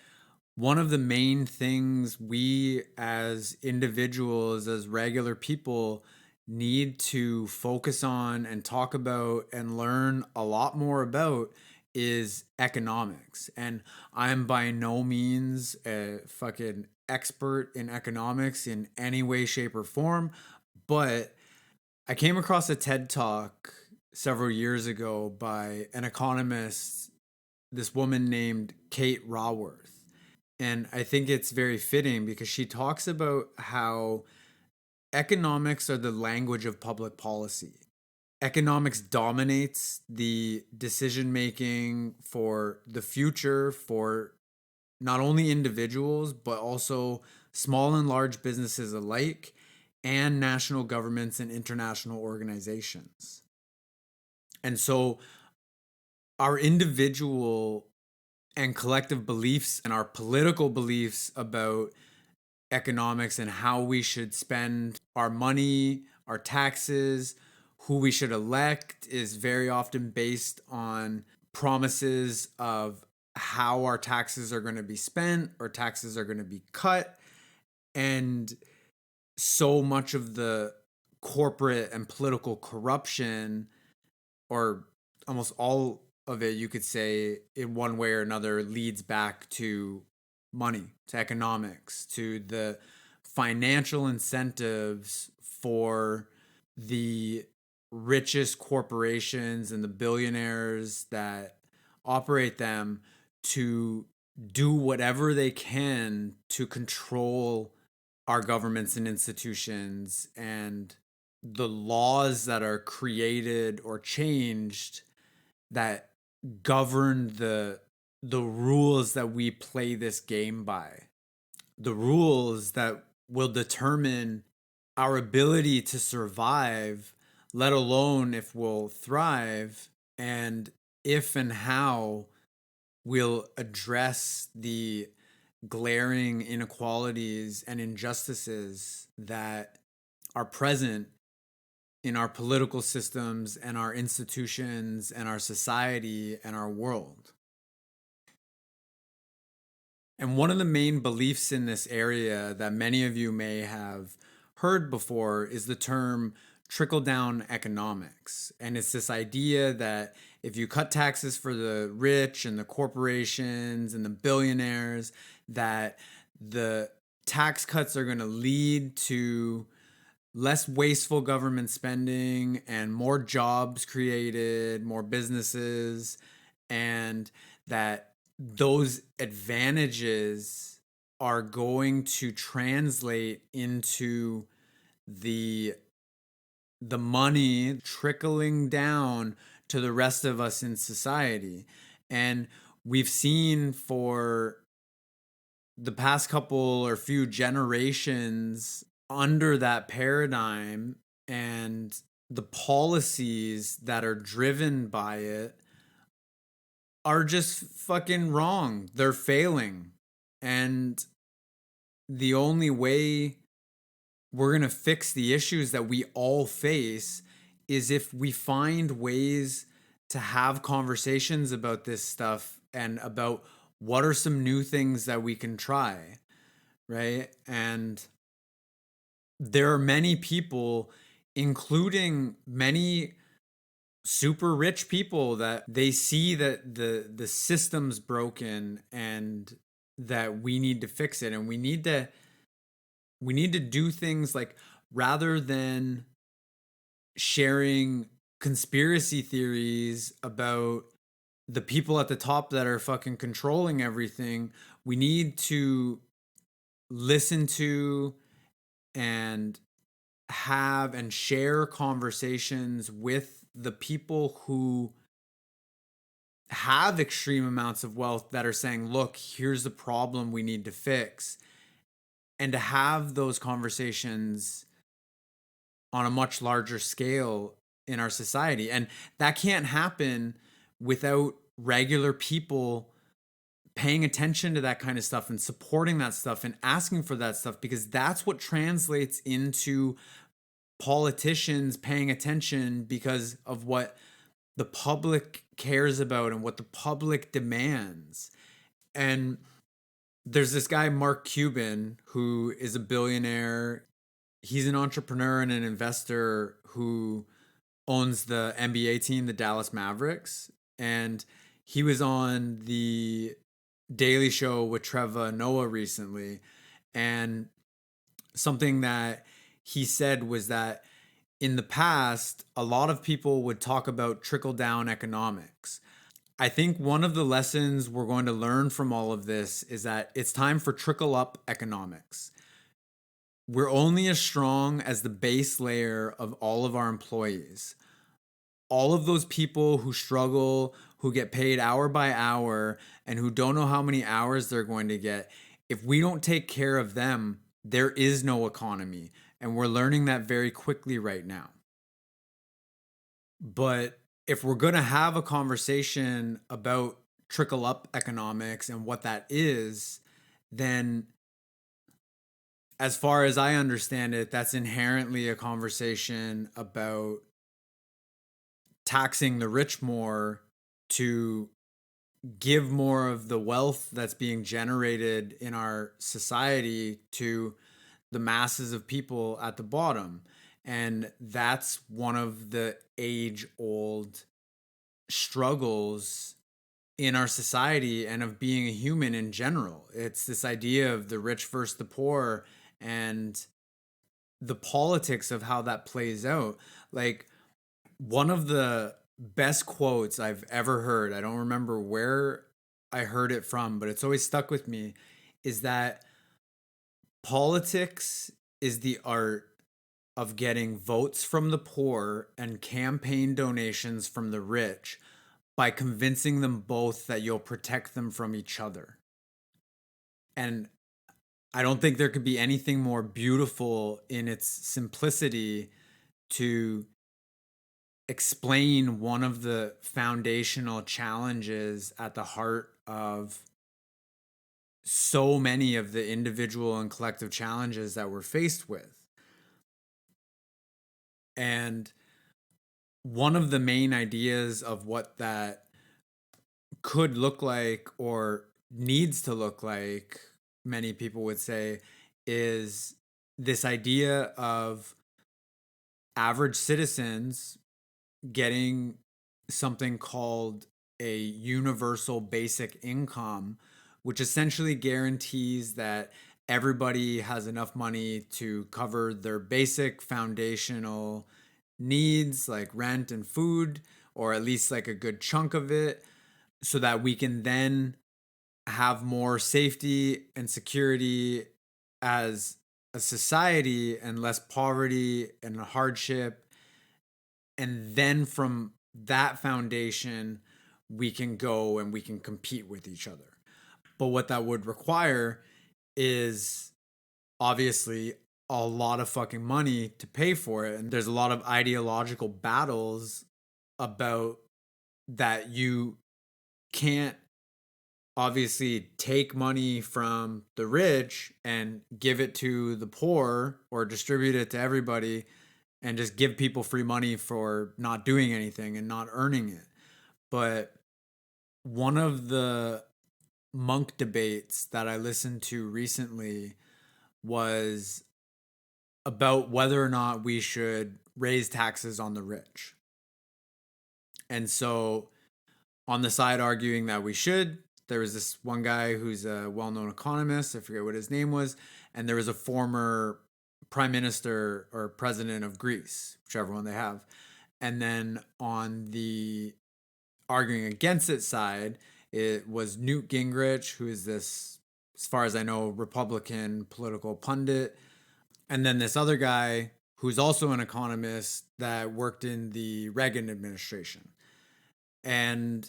one of the main things we as individuals, as regular people, need to focus on and talk about and learn a lot more about is economics. And I'm by no means a fucking expert in economics in any way, shape, or form, but I came across a TED Talk several years ago by an economist this woman named Kate Raworth. And I think it's very fitting because she talks about how economics are the language of public policy. Economics dominates the decision making for the future for not only individuals, but also small and large businesses alike, and national governments and international organizations. And so our individual and collective beliefs and our political beliefs about economics and how we should spend our money, our taxes, who we should elect is very often based on promises of how our taxes are going to be spent or taxes are going to be cut. And so much of the corporate and political corruption, or almost all of it, you could say, in one way or another, leads back to money, to economics, to the financial incentives for the richest corporations and the billionaires that operate them to do whatever they can to control our governments and institutions and the laws that are created or changed that govern the rules that we play this game by, the rules that will determine our ability to survive, let alone if we'll thrive, and if and how we'll address the glaring inequalities and injustices that are present in our political systems and our institutions and our society and our world. And one of the main beliefs in this area that many of you may have heard before is the term trickle down economics. And it's this idea that if you cut taxes for the rich and the corporations and the billionaires, that the tax cuts are going to lead to less wasteful government spending and more jobs created, more businesses, and that those advantages are going to translate into the money trickling down to the rest of us in society. And we've seen for the past couple or few generations under that paradigm and the policies that are driven by it are just fucking wrong. They're failing. And the only way we're going to fix the issues that we all face is if we find ways to have conversations about this stuff and about what are some new things that we can try, right? And there are many people, including many super rich people, that they see that the system's broken and that we need to fix it, and we need to do things like, rather than sharing conspiracy theories about the people at the top that are fucking controlling everything, we need to listen to and have and share conversations with the people who have extreme amounts of wealth that are saying, look, here's the problem we need to fix. And to have those conversations on a much larger scale in our society. And that can't happen without regular people paying attention to that kind of stuff and supporting that stuff and asking for that stuff, because that's what translates into politicians paying attention because of what the public cares about and what the public demands. And there's this guy, Mark Cuban, who is a billionaire. He's an entrepreneur and an investor who owns the NBA team, the Dallas Mavericks. And he was on the Daily Show with Trevor Noah recently. And something that he said was that in the past, a lot of people would talk about trickle down economics. I think one of the lessons we're going to learn from all of this is that it's time for trickle up economics. We're only as strong as the base layer of all of our employees. All of those people who struggle, who get paid hour by hour, and who don't know how many hours they're going to get, if we don't take care of them, there is no economy. And we're learning that very quickly right now. But if we're going to have a conversation about trickle up economics and what that is, then as far as I understand it, that's inherently a conversation about taxing the rich more to give more of the wealth that's being generated in our society to the masses of people at the bottom. And that's one of the age old struggles in our society and of being a human in general. It's this idea of the rich versus the poor and the politics of how that plays out. Like, one of the best quotes I've ever heard, I don't remember where I heard it from, but it's always stuck with me, is that politics is the art of getting votes from the poor and campaign donations from the rich by convincing them both that you'll protect them from each other. And I don't think there could be anything more beautiful in its simplicity to explain one of the foundational challenges at the heart of so many of the individual and collective challenges that we're faced with. And one of the main ideas of what that could look like or needs to look like, many people would say, is this idea of average citizens getting something called a universal basic income, which essentially guarantees that everybody has enough money to cover their basic foundational needs like rent and food, or at least like a good chunk of it, so that we can then have more safety and security as a society and less poverty and hardship. And then from that foundation, we can go and we can compete with each other. But what that would require is obviously a lot of fucking money to pay for it. And there's a lot of ideological battles about that. You can't obviously take money from the rich and give it to the poor or distribute it to everybody and just give people free money for not doing anything and not earning it. But one of the monk debates that I listened to recently was about whether or not we should raise taxes on the rich. And so, on the side arguing that we should, there was this one guy who's a well-known economist, I forget what his name was, and there was a former prime minister or president of Greece, whichever one they have. And then on the arguing against it side, it was Newt Gingrich, who is this, as far as I know, Republican political pundit. And then this other guy who's also an economist that worked in the Reagan administration. And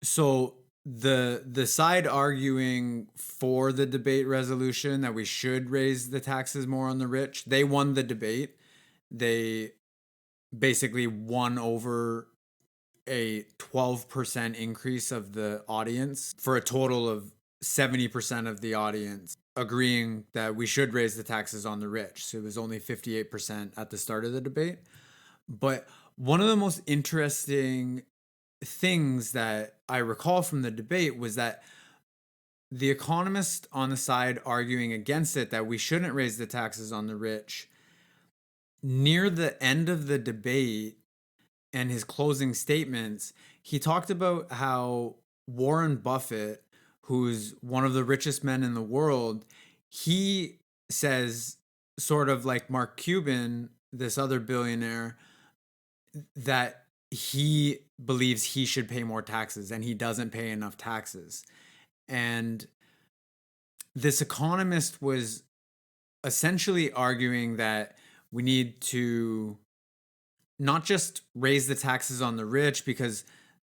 so the side arguing for the debate resolution that we should raise the taxes more on the rich, they won the debate. They basically won over a 12% increase of the audience for a total of 70% of the audience agreeing that we should raise the taxes on the rich. So it was only 58% at the start of the debate. But one of the most interesting things that I recall from the debate was that the economist on the side arguing against it, that we shouldn't raise the taxes on the rich, near the end of the debate and his closing statements, he talked about how Warren Buffett, who's one of the richest men in the world, he says, sort of like Mark Cuban, this other billionaire, that he believes he should pay more taxes and he doesn't pay enough taxes. And this economist was essentially arguing that we need to not just raise the taxes on the rich because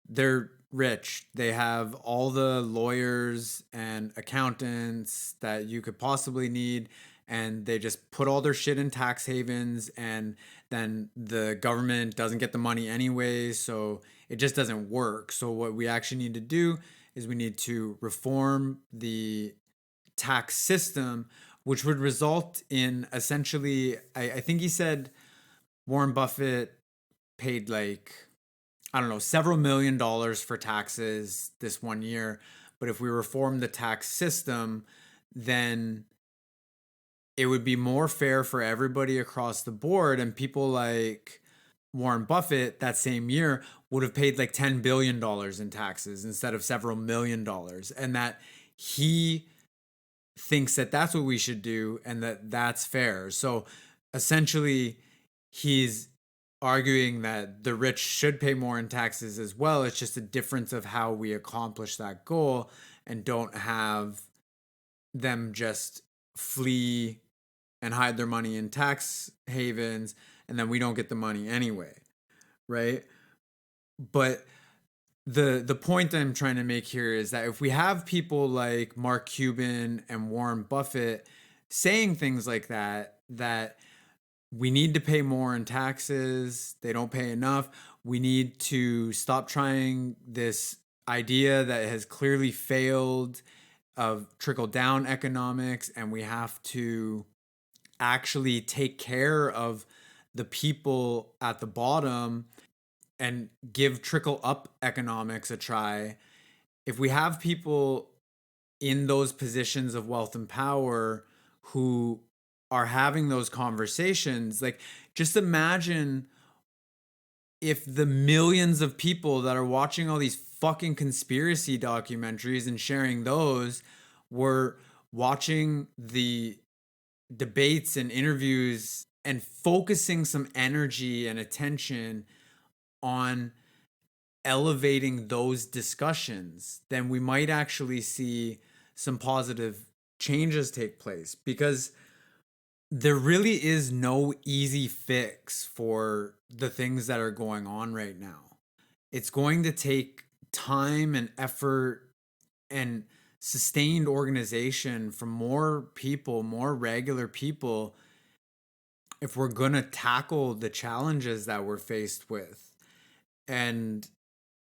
they're rich. They have all the lawyers and accountants that you could possibly need, and they just put all their shit in tax havens, and then the government doesn't get the money anyway, so it just doesn't work. So what we actually need to do is we need to reform the tax system, which would result in essentially, I think he said Warren Buffett paid like, I don't know, several $1 million for taxes this one year. But if we reform the tax system, then it would be more fair for everybody across the board. And people like Warren Buffett that same year would have paid like $10 billion in taxes instead of several $1 million. And that he thinks that that's what we should do and that that's fair. So essentially, he's arguing that the rich should pay more in taxes as well. It's just a difference of how we accomplish that goal and don't have them just flee and hide their money in tax havens and then we don't get the money anyway, right? But the point I'm trying to make here is that if we have people like Mark Cuban and Warren Buffett saying things like that we need to pay more in taxes, they don't pay enough, we need to stop trying this idea that has clearly failed of trickle down economics, and we have to actually take care of the people at the bottom and give trickle up economics a try. If we have people in those positions of wealth and power who are having those conversations, like just imagine if the millions of people that are watching all these fucking conspiracy documentaries and sharing those were watching the debates and interviews and focusing some energy and attention on elevating those discussions, then we might actually see some positive changes take place, because there really is no easy fix for the things that are going on right now. It's going to take time and effort and sustained organization from more people, more regular people, if we're going to tackle the challenges that we're faced with. And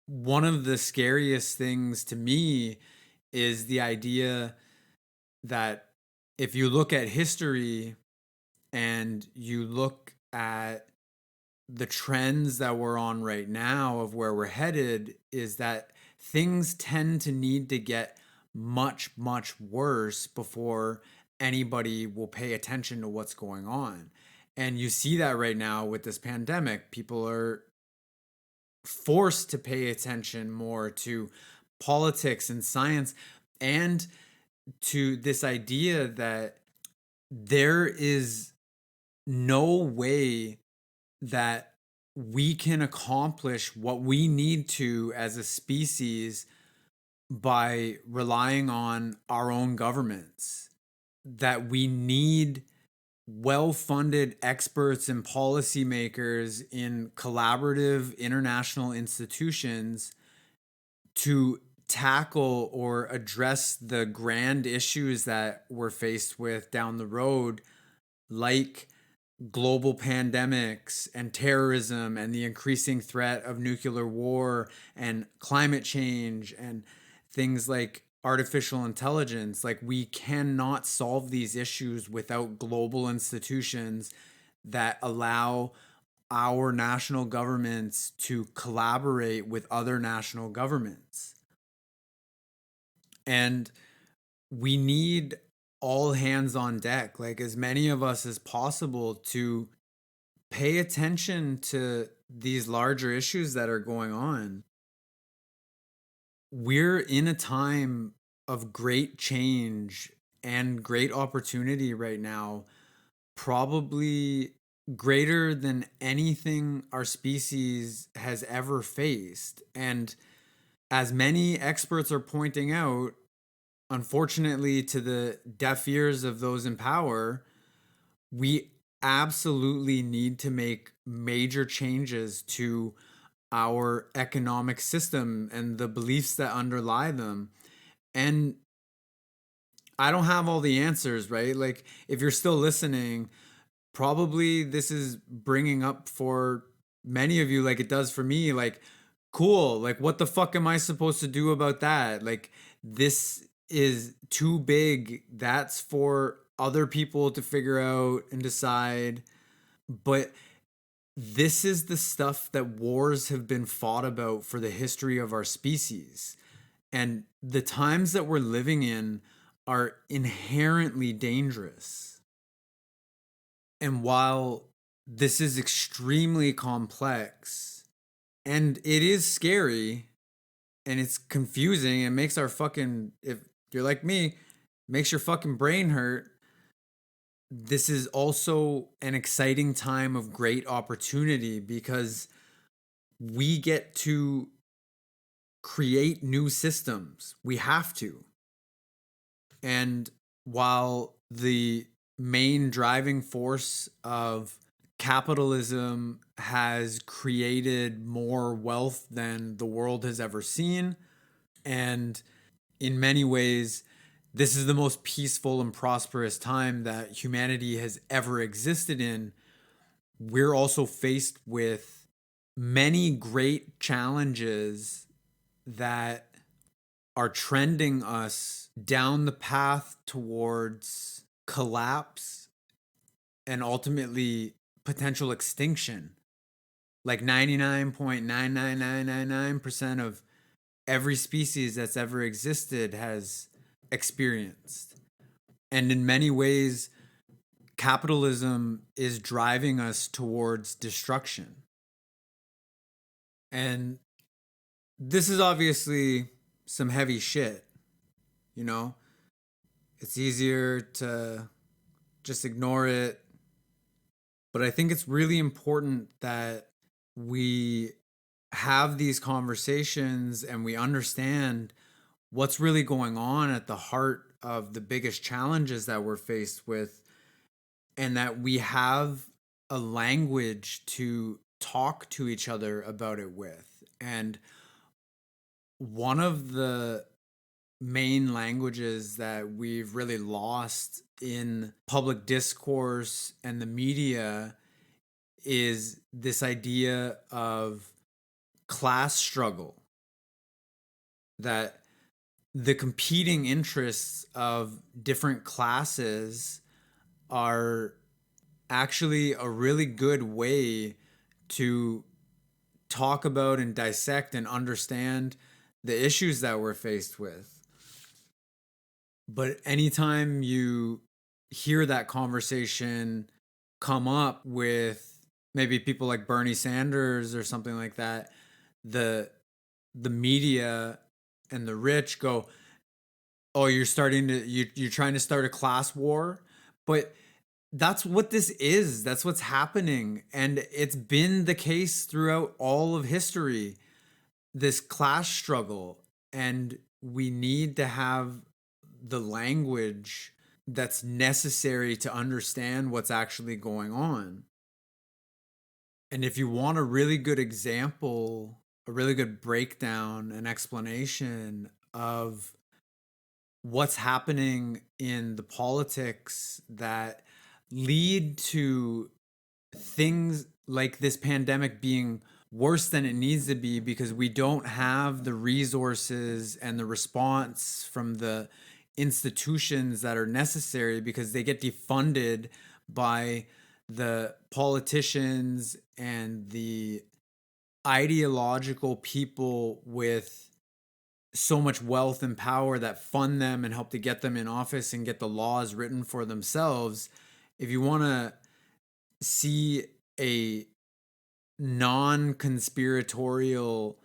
one of the scariest things to me is the idea that if you look at history and you look at the trends that we're on right now of where we're headed, is that things tend to need to get much, much worse before anybody will pay attention to what's going on. And you see that right now with this pandemic. People are forced to pay attention more to politics and science and to this idea that there is no way that we can accomplish what we need to as a species by relying on our own governments, that we need well-funded experts and policymakers in collaborative international institutions to tackle or address the grand issues that we're faced with down the road, like global pandemics and terrorism and the increasing threat of nuclear war and climate change and things like artificial intelligence. Like, we cannot solve these issues without global institutions that allow our national governments to collaborate with other national governments. And we need all hands on deck, like as many of us as possible, to pay attention to these larger issues that are going on. We're in a time of great change and great opportunity right now, probably greater than anything our species has ever faced. And as many experts are pointing out, unfortunately, to the deaf ears of those in power, we absolutely need to make major changes to our economic system and the beliefs that underlie them. And I don't have all the answers, right? Like, if you're still listening, probably this is bringing up for many of you, like it does for me, like, cool, like, what the fuck am I supposed to do about that? Like, this is too big. That's for other people to figure out and decide. But this is the stuff that wars have been fought about for the history of our species. And the times that we're living in are inherently dangerous. And while this is extremely complex and it is scary and it's confusing, it makes our fucking, if you're like me, makes your fucking brain hurt. This is also an exciting time of great opportunity because we get to create new systems. We have to. And while the main driving force of capitalism has created more wealth than the world has ever seen, and in many ways, this is the most peaceful and prosperous time that humanity has ever existed in, we're also faced with many great challenges that are trending us down the path towards collapse and ultimately potential extinction. Like 99.99999% of every species that's ever existed has experienced. And in many ways, capitalism is driving us towards destruction. And this is obviously some heavy shit, you know? It's easier to just ignore it. But I think it's really important that we have these conversations and we understand what's really going on at the heart of the biggest challenges that we're faced with, and that we have a language to talk to each other about it with. And one of the main languages that we've really lost in public discourse and the media is this idea of class struggle, that the competing interests of different classes are actually a really good way to talk about and dissect and understand the issues that we're faced with. But anytime you hear that conversation come up with maybe people like Bernie Sanders or something like that, the media and the rich go, "Oh, you're trying to start a class war." But that's what this is. That's what's happening. And it's been the case throughout all of history, this class struggle. And we need to have the language that's necessary to understand what's actually going on. And if you want a really good example, a really good breakdown, an explanation of what's happening in the politics that lead to things like this pandemic being worse than it needs to be because we don't have the resources and the response from the institutions that are necessary because they get defunded by the politicians and the ideological people with so much wealth and power that fund them and help to get them in office and get the laws written for themselves. If you want to see a non-conspiratorial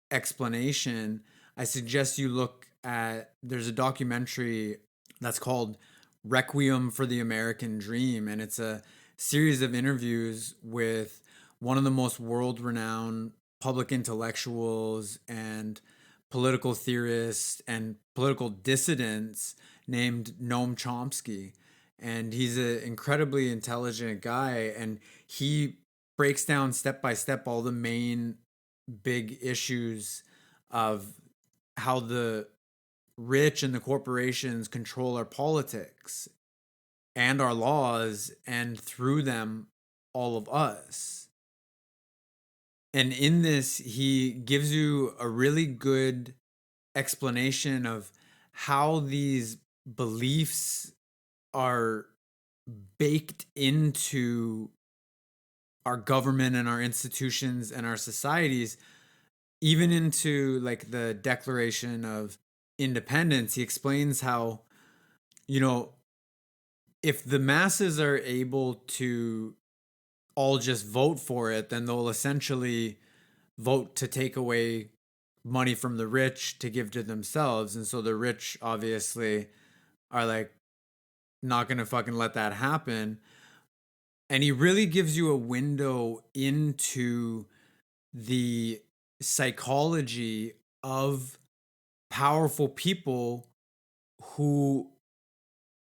explanation, I suggest you look at, there's a documentary that's called Requiem for the American Dream, and it's a series of interviews with one of the most world renowned public intellectuals and political theorists and political dissidents named Noam Chomsky. And he's an incredibly intelligent guy, and he breaks down step by step all the main big issues of how the rich and the corporations control our politics and our laws, and through them, all of us. And in this, he gives you a really good explanation of how these beliefs are baked into our government and our institutions and our societies, even into like the Declaration of Independence. He explains how, you know, if the masses are able to all just vote for it, then they'll essentially vote to take away money from the rich to give to themselves. And so the rich obviously are like not going to fucking let that happen. And he really gives you a window into the psychology of powerful people who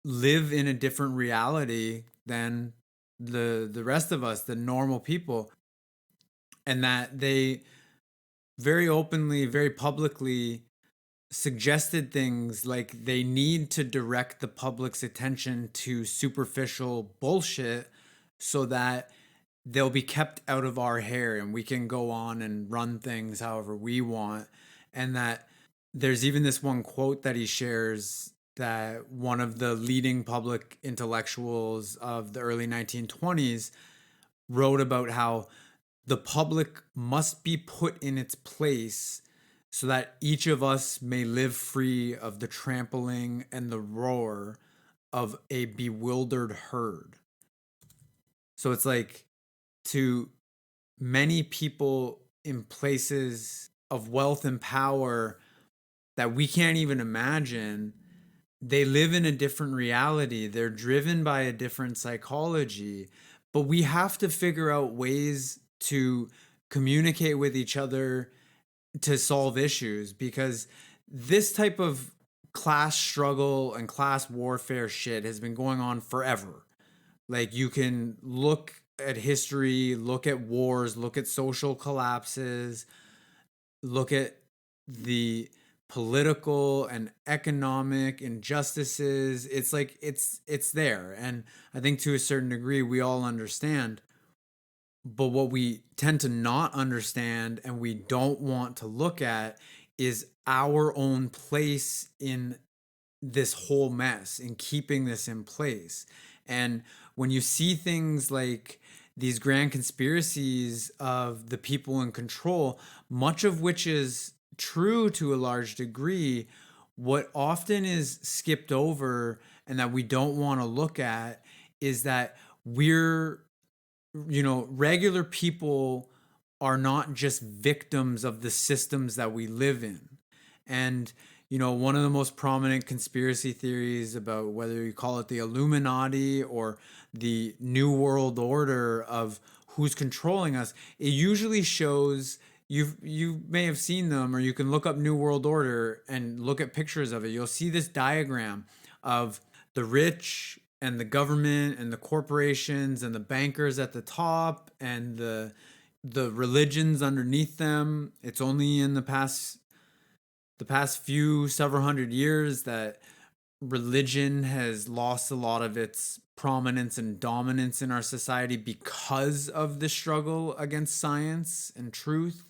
live in a different reality than the rest of us, the normal people, and that they very openly, very publicly suggested things like they need to direct the public's attention to superficial bullshit so that they'll be kept out of our hair and we can go on and run things however we want. And that there's even this one quote that he shares that one of the leading public intellectuals of the early 1920s wrote about how the public must be put in its place so that each of us may live free of the trampling and the roar of a bewildered herd. So it's like, to many people in places of wealth and power that we can't even imagine, they live in a different reality. They're driven by a different psychology. But we have to figure out ways to communicate with each other to solve issues, because this type of class struggle and class warfare shit has been going on forever. Like, you can look at history, look at wars, look at social collapses, look at the political and economic injustices. It's like it's there. And I think to a certain degree we all understand. But what we tend to not understand and we don't want to look at is our own place in this whole mess, in keeping this in place. And when you see things like these grand conspiracies of the people in control, much of which is true to a large degree, what often is skipped over and that we don't want to look at is that we're, regular people are not just victims of the systems that we live in. And one of the most prominent conspiracy theories about whether you call it the Illuminati or the New World Order of who's controlling us, it usually shows, you may have seen them, or you can look up New World Order and look at pictures of it. You'll see this diagram of the rich and the government and the corporations and the bankers at the top and the religions underneath them. It's only in the past few several hundred years that religion has lost a lot of its prominence and dominance in our society because of the struggle against science and truth.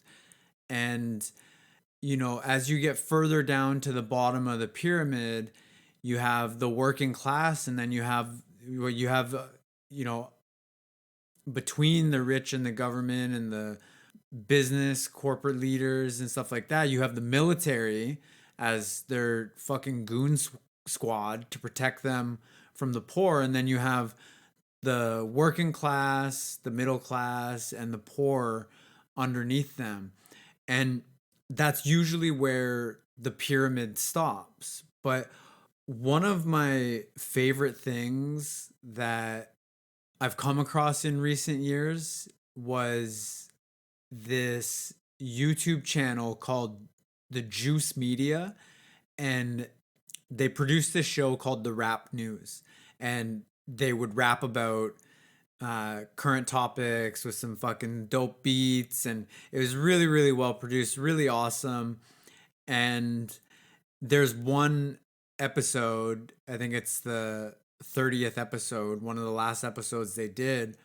And as you get further down to the bottom of the pyramid, you have the working class, and then you have between the rich and the government and the business corporate leaders and stuff like that, you have the military as their fucking goon squad to protect them from the poor. And then you have the working class, the middle class, and the poor underneath them. And that's usually where the pyramid stops. But one of my favorite things that I've come across in recent years was this YouTube channel called The Juice Media, and they produced this show called The Rap News, and they would rap about current topics with some fucking dope beats, and it was really, really well produced, really awesome. And there's one episode, I think it's the 30th episode, one of the last episodes they did,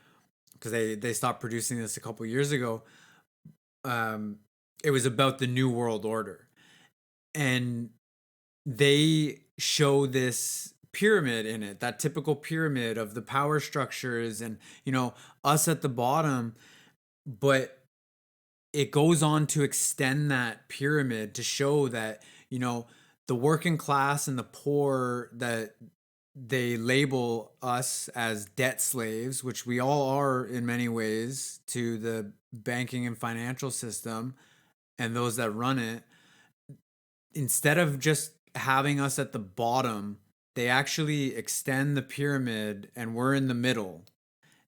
because they stopped producing this a couple years ago. Um, it was about the New World Order, and they show this pyramid in it, that typical pyramid of the power structures, and us at the bottom. But it goes on to extend that pyramid to show that the working class and the poor, that they label us as debt slaves, which we all are in many ways, to the banking and financial system and those that run it. Instead of just having us at the bottom, they actually extend the pyramid and we're in the middle.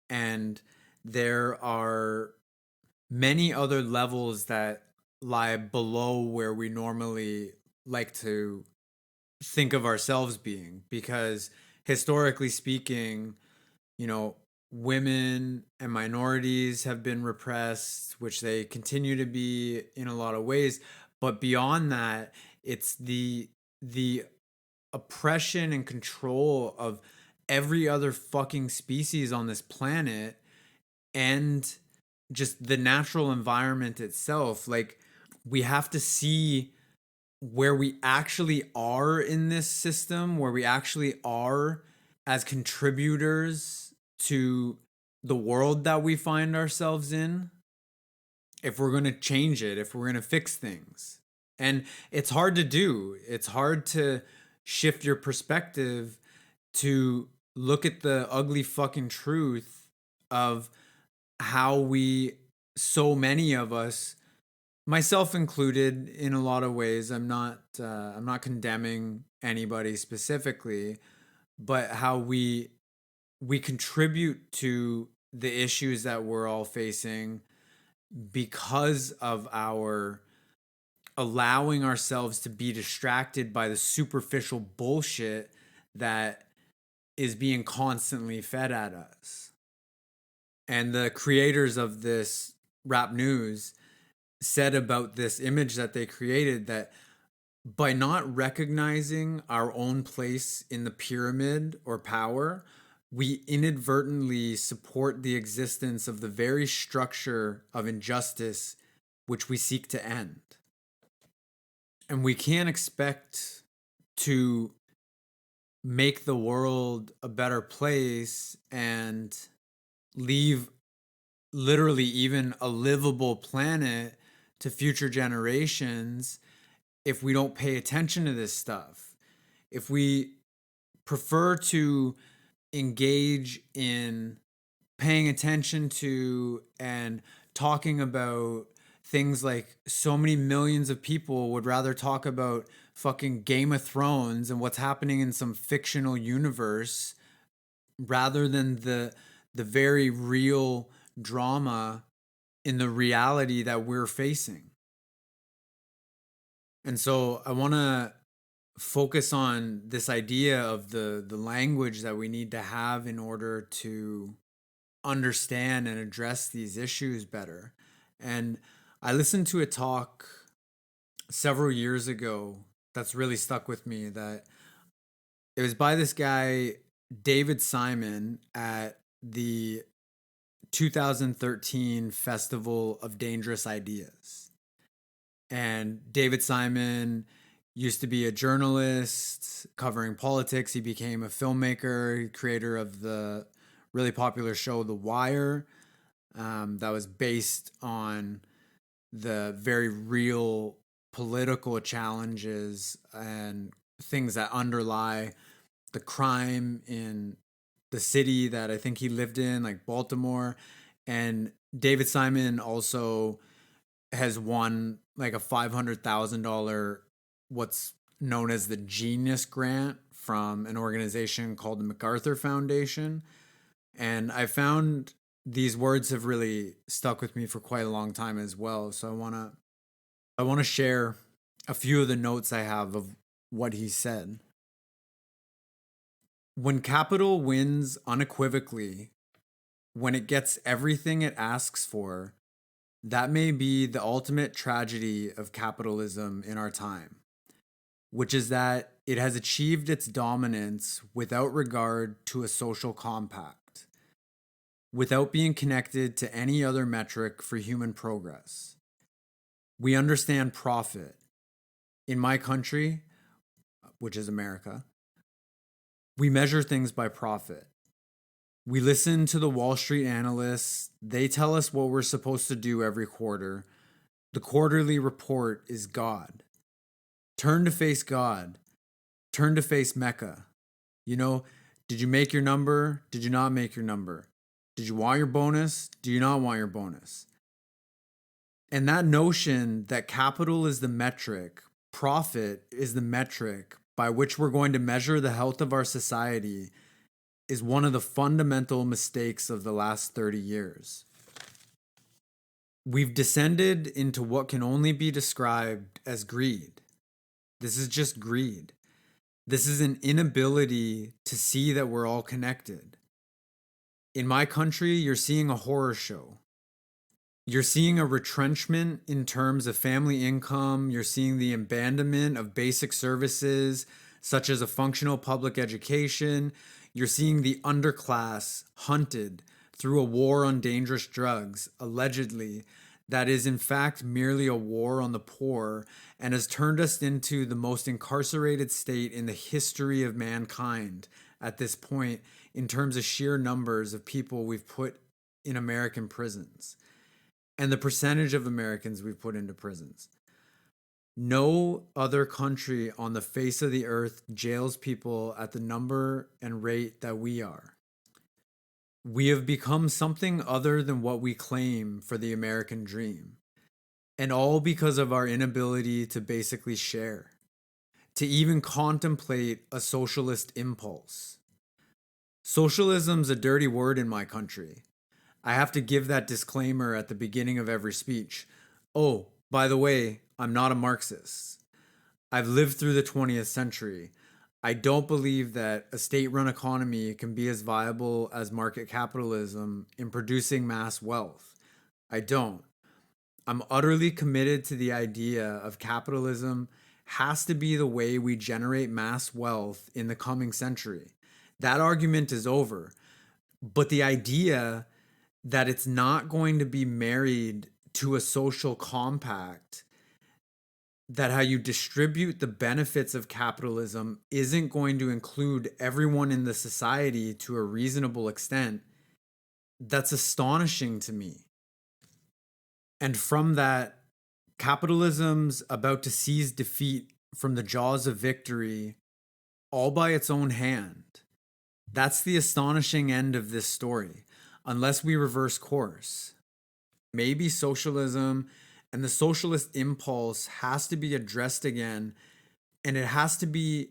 And there are many other levels that lie below where we normally like to think of ourselves being, because historically speaking, women and minorities have been repressed, which they continue to be in a lot of ways. But beyond that, it's the oppression and control of every other fucking species on this planet, and just the natural environment itself. Like, we have to see where we actually are in this system, where we actually are as contributors to the world that we find ourselves in, if we're going to change it, if we're going to fix things. And it's hard to do. It's hard to shift your perspective to look at the ugly fucking truth of how so many of us, myself included in a lot of ways, I'm not condemning anybody specifically, but how we contribute to the issues that we're all facing because of our allowing ourselves to be distracted by the superficial bullshit that is being constantly fed at us. And the creators of this Rap News said about this image that they created, that by not recognizing our own place in the pyramid or power, we inadvertently support the existence of the very structure of injustice which we seek to end. And we can't expect to make the world a better place and leave literally even a livable planet to future generations if we don't pay attention to this stuff. If we prefer to engage in paying attention to and talking about things like, so many millions of people would rather talk about fucking Game of Thrones and what's happening in some fictional universe rather than the very real drama in the reality that we're facing. And so I want to focus on this idea of the language that we need to have in order to understand and address these issues better. And I listened to a talk several years ago that's really stuck with me, that it was by this guy David Simon at the 2013 Festival of Dangerous Ideas. And David Simon used to be a journalist covering politics. He became a filmmaker, creator of the really popular show The Wire, that was based on the very real political challenges and things that underlie the crime in the city that I think he lived in, like Baltimore. And David Simon also has won like a $500,000 what's known as the Genius Grant from an organization called the MacArthur Foundation. And I found these words have really stuck with me for quite a long time as well. So I want to share a few of the notes I have of what he said. When capital wins unequivocally, when it gets everything it asks for, that may be the ultimate tragedy of capitalism in our time, which is that it has achieved its dominance without regard to a social compact, without being connected to any other metric for human progress. We understand profit. In my country, which is America, we measure things by profit. We listen to the Wall Street analysts. They tell us what we're supposed to do every quarter. The quarterly report is God. Turn to face God. Turn to face Mecca. You know, did you make your number? Did you not make your number? Did you want your bonus? Do you not want your bonus? And that notion that capital is the metric, profit is the metric by which we're going to measure the health of our society is one of the fundamental mistakes of the last 30 years. We've descended into what can only be described as greed. This is just greed. This is an inability to see that we're all connected. In my country, you're seeing a horror show. You're seeing a retrenchment in terms of family income. You're seeing the abandonment of basic services, such as a functional public education. You're seeing the underclass hunted through a war on dangerous drugs, allegedly, that is in fact merely a war on the poor and has turned us into the most incarcerated state in the history of mankind at this point in terms of sheer numbers of people we've put in American prisons and the percentage of Americans we've put into prisons. No other country on the face of the earth jails people at the number and rate that we are. We have become something other than what we claim for the American dream. And all because of our inability to basically share, to even contemplate a socialist impulse. Socialism's a dirty word in my country. I have to give that disclaimer at the beginning of every speech. Oh, by the way, I'm not a Marxist. I've lived through the 20th century. I don't believe that a state-run economy can be as viable as market capitalism in producing mass wealth. I don't. I'm utterly committed to the idea of capitalism has to be the way we generate mass wealth in the coming century. That argument is over. But the idea that it's not going to be married to a social compact, that how you distribute the benefits of capitalism isn't going to include everyone in the society to a reasonable extent, that's astonishing to me. And from that, capitalism's about to seize defeat from the jaws of victory all by its own hand. That's the astonishing end of this story, unless we reverse course. Maybe socialism and the socialist impulse has to be addressed again, and it has to be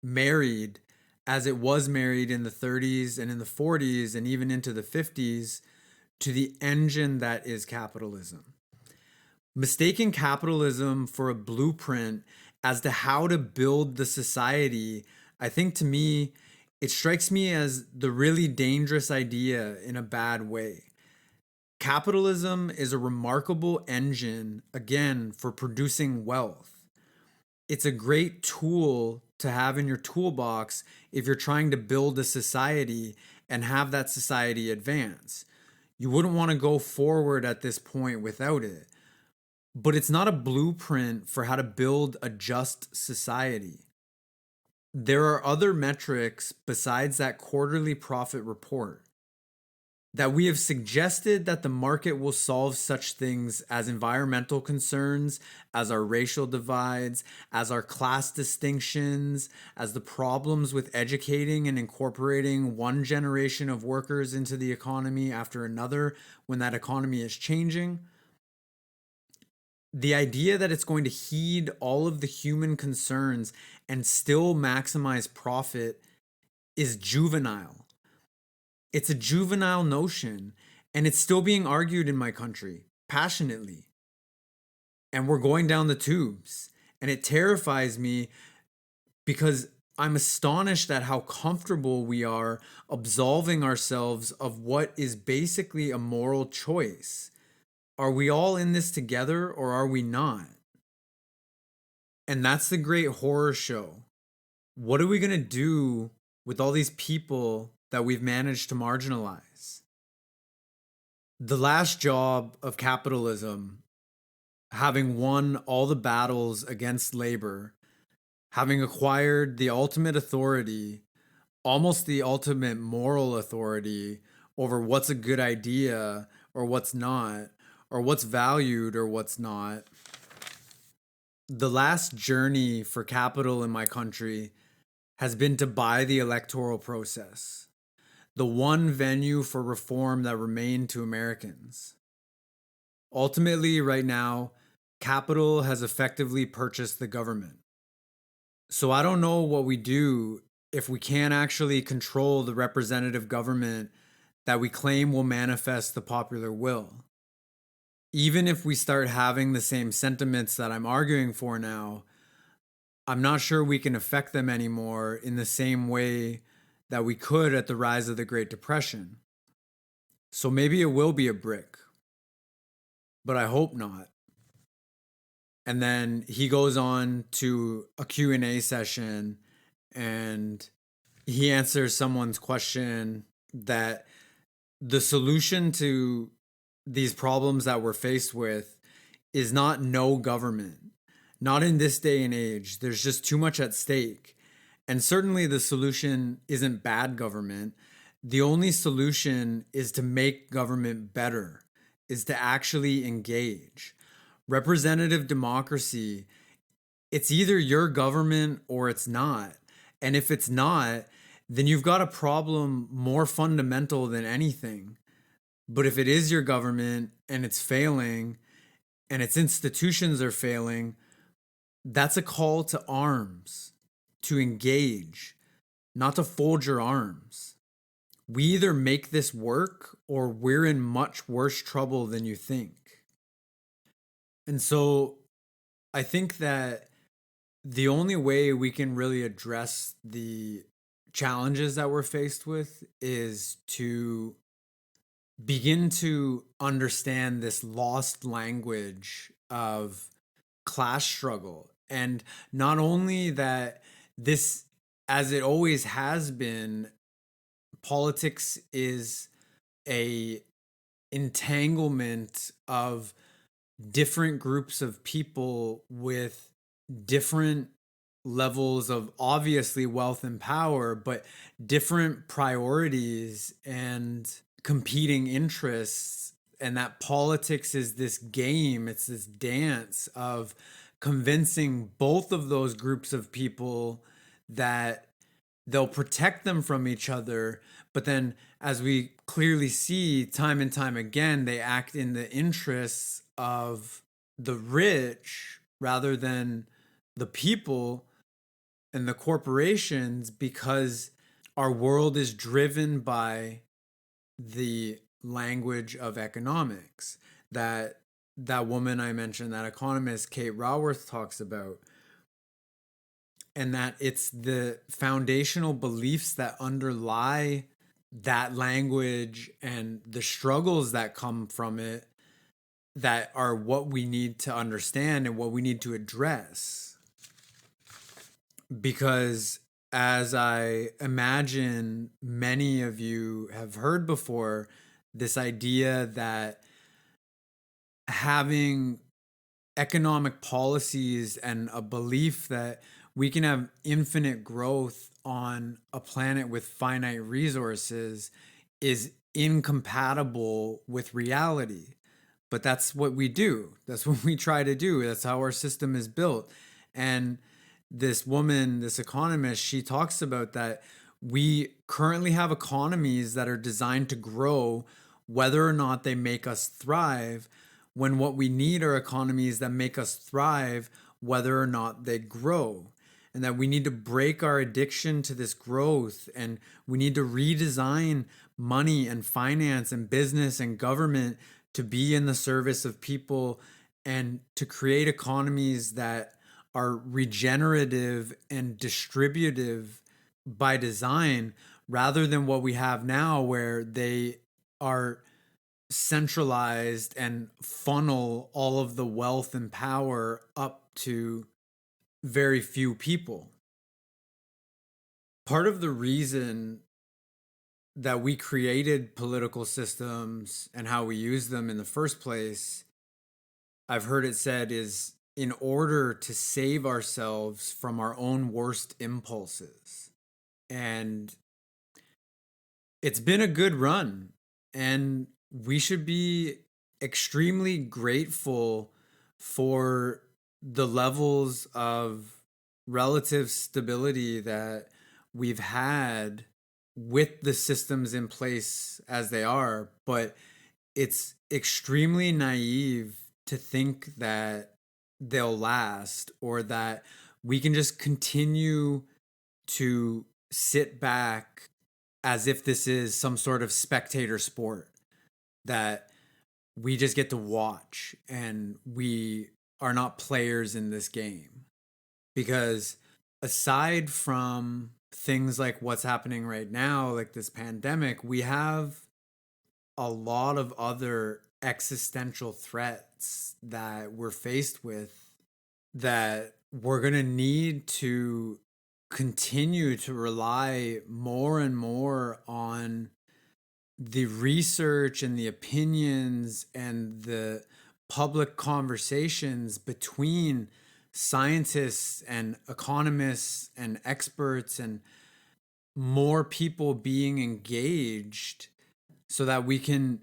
married as it was married in the 30s and in the 40s and even into the 50s to the engine that is capitalism. Mistaking capitalism for a blueprint as to how to build the society, I think to me, it strikes me as the really dangerous idea in a bad way. Capitalism is a remarkable engine, again, for producing wealth. It's a great tool to have in your toolbox if you're trying to build a society and have that society advance. You wouldn't want to go forward at this point without it. But it's not a blueprint for how to build a just society. There are other metrics besides that quarterly profit report that we have suggested that the market will solve such things as environmental concerns, as our racial divides, as our class distinctions, as the problems with educating and incorporating one generation of workers into the economy after another when that economy is changing. The idea that it's going to heed all of the human concerns and still maximize profit is juvenile. It's a juvenile notion, and it's still being argued in my country passionately. And we're going down the tubes. And it terrifies me because I'm astonished at how comfortable we are absolving ourselves of what is basically a moral choice. Are we all in this together or are we not? And that's the great horror show. What are we going to do with all these people that we've managed to marginalize? The last job of capitalism, having won all the battles against labor, having acquired the ultimate authority, almost the ultimate moral authority over what's a good idea or what's not, or what's valued or what's not. The last journey for capital in my country has been to buy the electoral process, the one venue for reform that remained to Americans. Ultimately, right now, capital has effectively purchased the government. So I don't know what we do if we can't actually control the representative government that we claim will manifest the popular will. Even if we start having the same sentiments that I'm arguing for now, I'm not sure we can affect them anymore in the same way that we could at the rise of the Great Depression. So maybe it will be a brick, but I hope not. And then he goes on to a Q&A session and he answers someone's question that the solution to these problems that we're faced with is not no government. Not in this day and age. There's just too much at stake. And certainly the solution isn't bad government. The only solution is to make government better, is to actually engage. Representative democracy, it's either your government or it's not. And if it's not, then you've got a problem more fundamental than anything. But if it is your government and it's failing and its institutions are failing, that's a call to arms, to engage, not to fold your arms. We either make this work or we're in much worse trouble than you think. And so I think that the only way we can really address the challenges that we're faced with is to begin to understand this lost language of class struggle. And not only that, this, as it always has been, politics is a entanglement of different groups of people with different levels of obviously wealth and power, but different priorities and competing interests. And that politics is this game, it's this dance of convincing both of those groups of people that they'll protect them from each other. But then, as we clearly see time and time again, they act in the interests of the rich rather than the people and the corporations, because our world is driven by the language of economics that woman I mentioned, that economist Kate Raworth, talks about. And that it's the foundational beliefs that underlie that language and the struggles that come from it that are what we need to understand and what we need to address. Because as I imagine many of you have heard before, this idea that having economic policies and a belief that we can have infinite growth on a planet with finite resources is incompatible with reality. But that's what we do. That's what we try to do. That's how our system is built. And this woman, this economist, she talks about that we currently have economies that are designed to grow whether or not they make us thrive, when what we need are economies that make us thrive whether or not they grow. And that we need to break our addiction to this growth, and we need to redesign money and finance and business and government to be in the service of people and to create economies that are regenerative and distributive by design, rather than what we have now where they are centralized and funnel all of the wealth and power up to very few people. Part of the reason that we created political systems and how we use them in the first place, I've heard it said, is in order to save ourselves from our own worst impulses. And it's been a good run, and we should be extremely grateful for the levels of relative stability that we've had with the systems in place as they are. But it's extremely naive to think that they'll last, or that we can just continue to sit back as if this is some sort of spectator sport that we just get to watch and we are not players in this game. Because aside from things like what's happening right now, like this pandemic, we have a lot of other existential threats that we're faced with that we're going to need to continue to rely more and more on the research and the opinions and the public conversations between scientists and economists and experts, and more people being engaged so that we can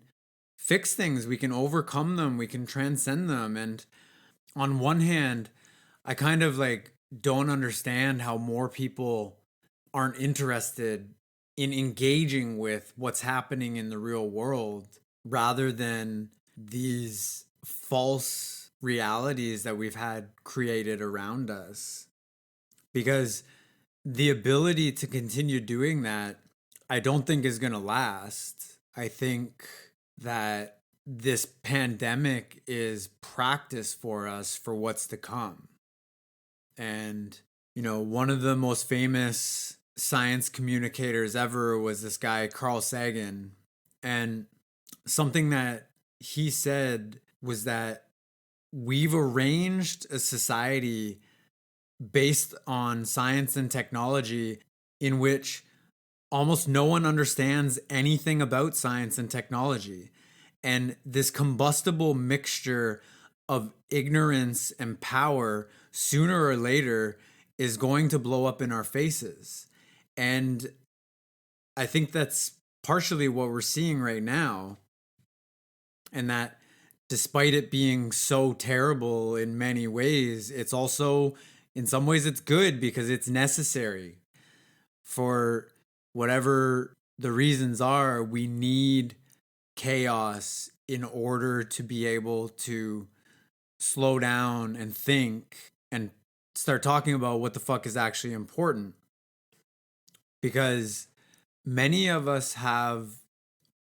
fix things, we can overcome them, we can transcend them. And on one hand, I kind of like don't understand how more people aren't interested in engaging with what's happening in the real world rather than these false realities that we've had created around us. Because the ability to continue doing that, I don't think is going to last. I think that this pandemic is practice for us for what's to come. And, you know, one of the most famous science communicators ever was this guy, Carl Sagan. And something that he said was that we've arranged a society based on science and technology in which almost no one understands anything about science and technology. And this combustible mixture of ignorance and power sooner or later is going to blow up in our faces. And I think that's partially what we're seeing right now. And that despite it being so terrible in many ways, it's also, in some ways, it's good because it's necessary. For whatever the reasons are, we need chaos in order to be able to slow down and think and start talking about what the fuck is actually important. Because many of us have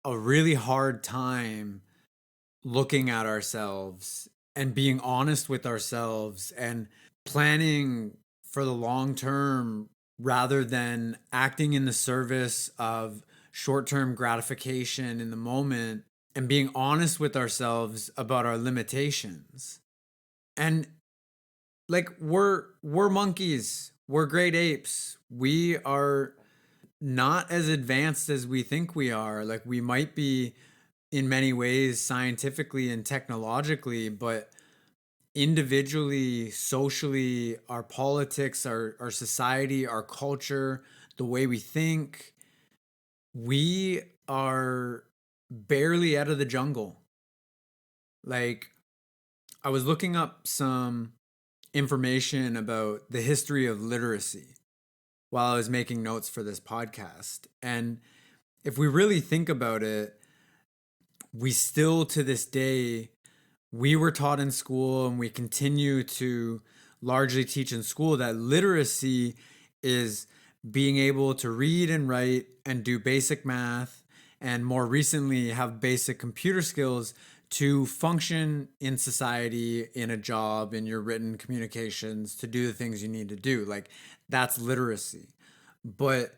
a really hard time looking at ourselves and being honest with ourselves and planning for the long term rather than acting in the service of short-term gratification in the moment, and being honest with ourselves about our limitations. And like we're monkeys, we're great apes. We are not as advanced as we think we are. Like we might be in many ways scientifically and technologically, but individually, socially, our politics, our society, our culture, the way we think, we are barely out of the jungle. Like, I was looking up some information about the history of literacy while I was making notes for this podcast. And if we really think about it, we still to this day, we were taught in school and we continue to largely teach in school that literacy is being able to read and write and do basic math and more recently have basic computer skills to function in society, in a job, in your written communications, to do the things you need to do. Like, that's literacy. But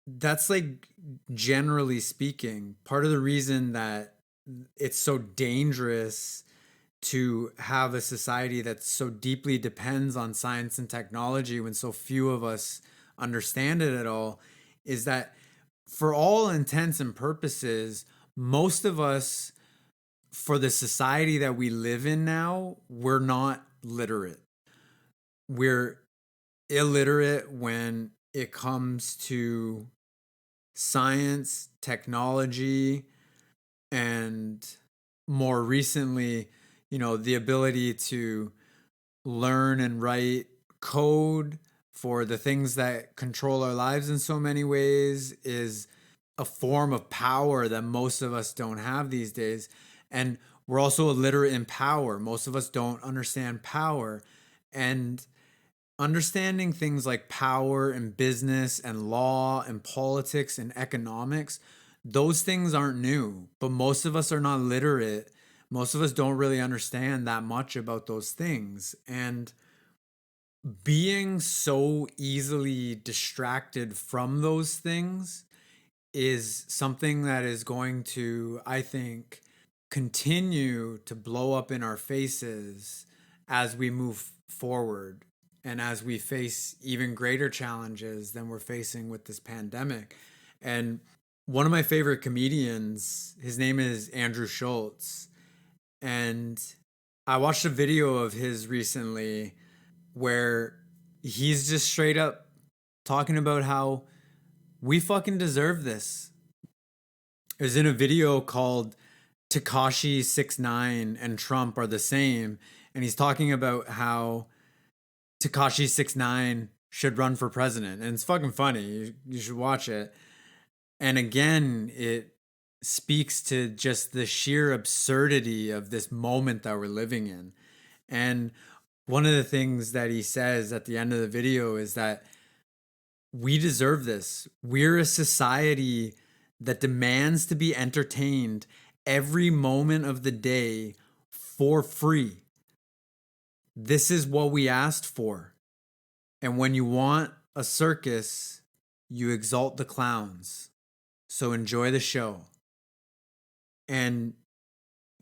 that's like, generally speaking, part of the reason that it's so dangerous to have a society that so deeply depends on science and technology when so few of us understand it at all is that, for all intents and purposes, most of us, for the society that we live in now, we're not literate. We're illiterate when it comes to science, technology, and more recently, the ability to learn and write code for the things that control our lives in so many ways is a form of power that most of us don't have these days. And we're also illiterate in power. Most of us don't understand power. And understanding things like power and business and law and politics and economics, those things aren't new, but most of us are not literate. Most of us don't really understand that much about those things. And being so easily distracted from those things is something that is going to, I think, continue to blow up in our faces as we move forward and as we face even greater challenges than we're facing with this pandemic. And one of my favorite comedians, his name is Andrew Schultz. And I watched a video of his recently where he's just straight up talking about how we fucking deserve this. It was in a video called Tekashi 6ix9ine and Trump are the same. And he's talking about how Tekashi 6ix9ine should run for president. And it's fucking funny. You should watch it. And again, it speaks to just the sheer absurdity of this moment that we're living in. And one of the things that he says at the end of the video is that we deserve this. We're a society that demands to be entertained every moment of the day for free. This is what we asked for. And when you want a circus, you exalt the clowns. So enjoy the show. And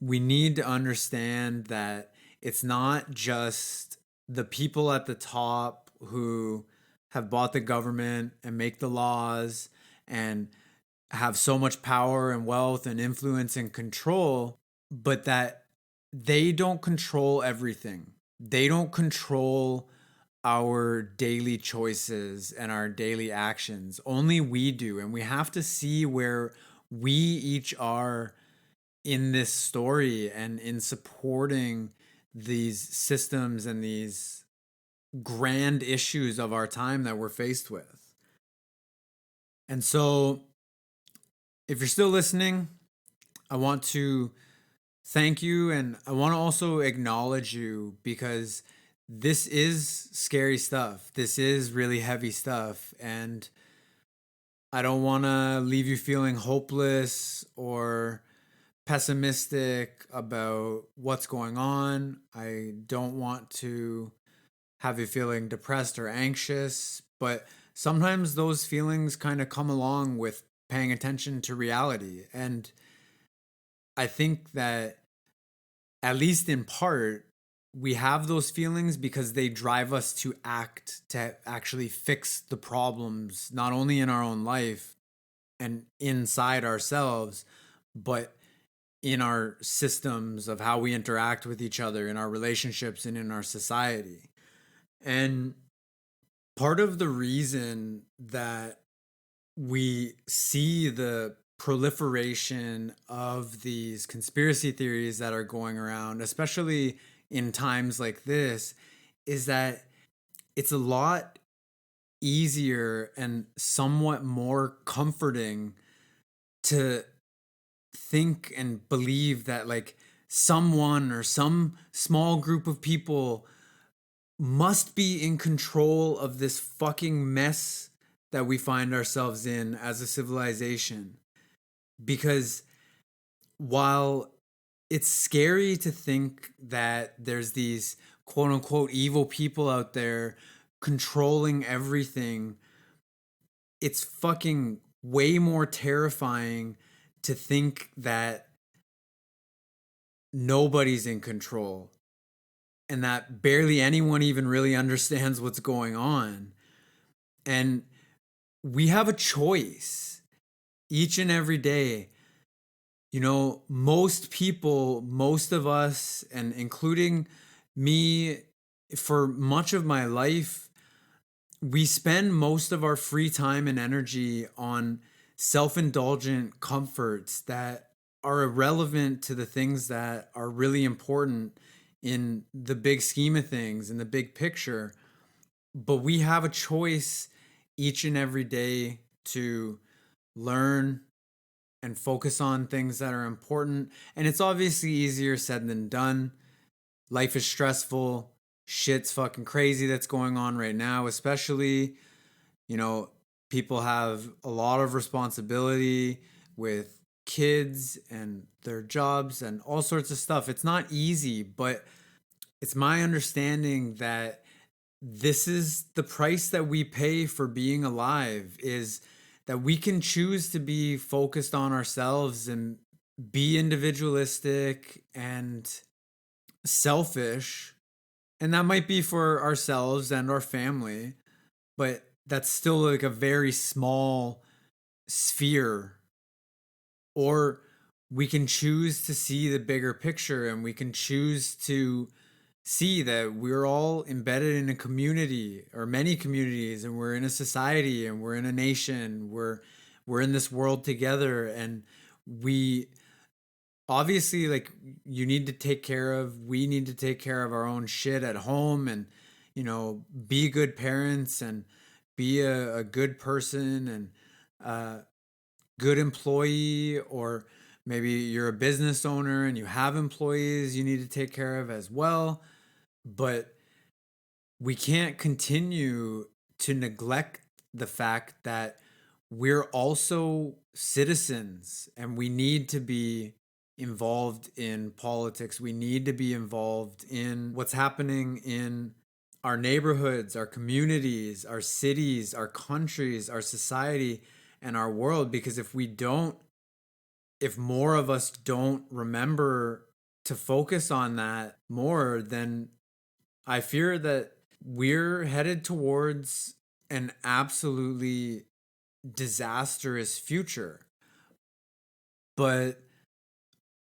we need to understand that it's not just the people at the top who have bought the government and make the laws and have so much power and wealth and influence and control, but that they don't control everything. They don't control our daily choices and our daily actions. Only we do. And we have to see where we each are in this story and in supporting these systems and these grand issues of our time that we're faced with. And so, if you're still listening, I want to thank you, and I want to also acknowledge you, because this is scary stuff. This is really heavy stuff, and I don't want to leave you feeling hopeless or pessimistic about what's going on. I don't want to have you feeling depressed or anxious, but sometimes those feelings kind of come along with paying attention to reality. And I think that, at least in part, we have those feelings because they drive us to act, to actually fix the problems, not only in our own life and inside ourselves, but in our systems of how we interact with each other, in our relationships, and in our society. And part of the reason that we see the proliferation of these conspiracy theories that are going around, especially in times like this, is that it's a lot easier and somewhat more comforting to think and believe that, like, someone or some small group of people must be in control of this fucking mess that we find ourselves in as a civilization. Because while it's scary to think that there's these quote unquote evil people out there controlling everything, it's fucking way more terrifying to think that nobody's in control and that barely anyone even really understands what's going on. And we have a choice each and every day. You know, most people, most of us, and including me, for much of my life, we spend most of our free time and energy on self-indulgent comforts that are irrelevant to the things that are really important in the big scheme of things, in the big picture. But we have a choice each and every day to learn and focus on things that are important. And it's obviously easier said than done. Life is stressful. Shit's fucking crazy that's going on right now, especially, you know, people have a lot of responsibility with kids and their jobs and all sorts of stuff. It's not easy, but it's my understanding that this is the price that we pay for being alive, is that we can choose to be focused on ourselves and be individualistic and selfish. And that might be for ourselves and our family, but that's still like a very small sphere. Or we can choose to see the bigger picture, and we can choose to see that we're all embedded in a community or many communities, and we're in a society, and we're in a nation, we're in this world together. And we obviously, like, you need to take care of we need to take care of our own shit at home, and, you know, be good parents and be a good person and good employee. Or maybe you're a business owner and you have employees you need to take care of as well. But we can't continue to neglect the fact that we're also citizens, and we need to be involved in politics. We need to be involved in what's happening in our neighborhoods, our communities, our cities, our countries, our society, and our world. Because if we don't, if more of us don't remember to focus on that more, then I fear that we're headed towards an absolutely disastrous future. But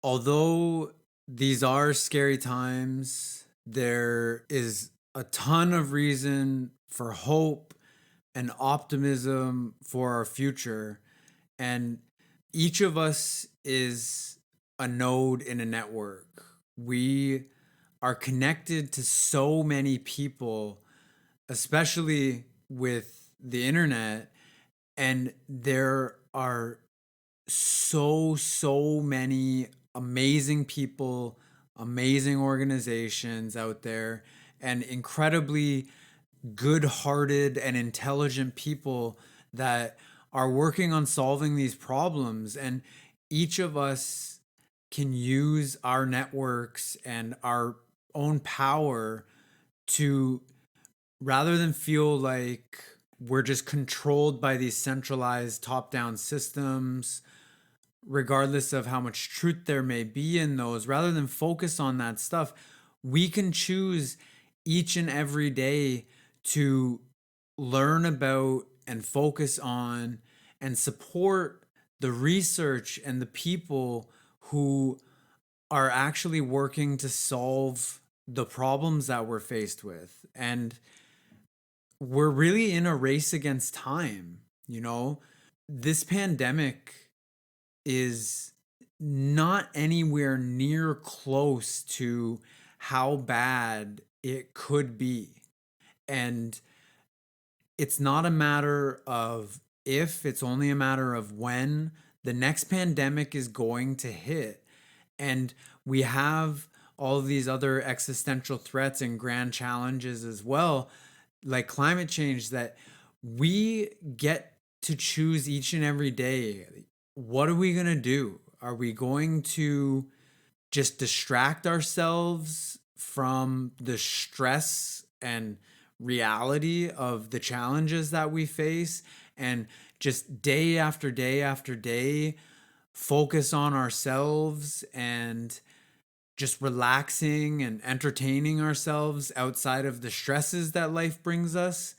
although these are scary times, there is a ton of reason for hope and optimism for our future. And each of us is a node in a network. We are connected to so many people, especially with the internet. And there are so many amazing people, amazing organizations out there, and incredibly good-hearted and intelligent people that are working on solving these problems. And each of us can use our networks and our own power to, rather than feel like we're just controlled by these centralized top-down systems, regardless of how much truth there may be in those, rather than focus on that stuff, we can choose each and every day to learn about and focus on and support the research and the people who are actually working to solve the problems that we're faced with. And we're really in a race against time. You know, this pandemic is not anywhere near close to how bad it could be. And it's not a matter of if, it's only a matter of when the next pandemic is going to hit. And we have all of these other existential threats and grand challenges as well, like climate change, that we get to choose each and every day. what are we going to do? Are we going to just distract ourselves from the stress and reality of the challenges that we face and just day after day after day focus on ourselves and just relaxing and entertaining ourselves outside of the stresses that life brings us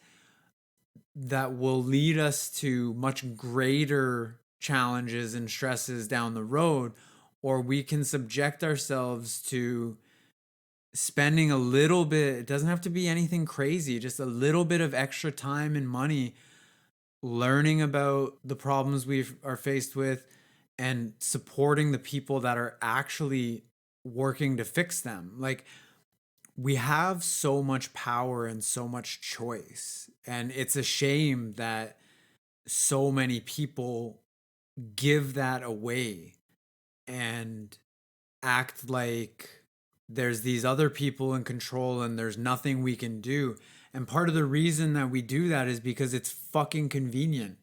that will lead us to much greater challenges and stresses down the road? Or we can subject ourselves to spending a little bit, it doesn't have to be anything crazy, just a little bit of extra time and money learning about the problems we are faced with and supporting the people that are actually working to fix them. Like, we have so much power and so much choice. And it's a shame that so many people give that away and act like there's these other people in control and there's nothing we can do. And part of the reason that we do that is because it's fucking convenient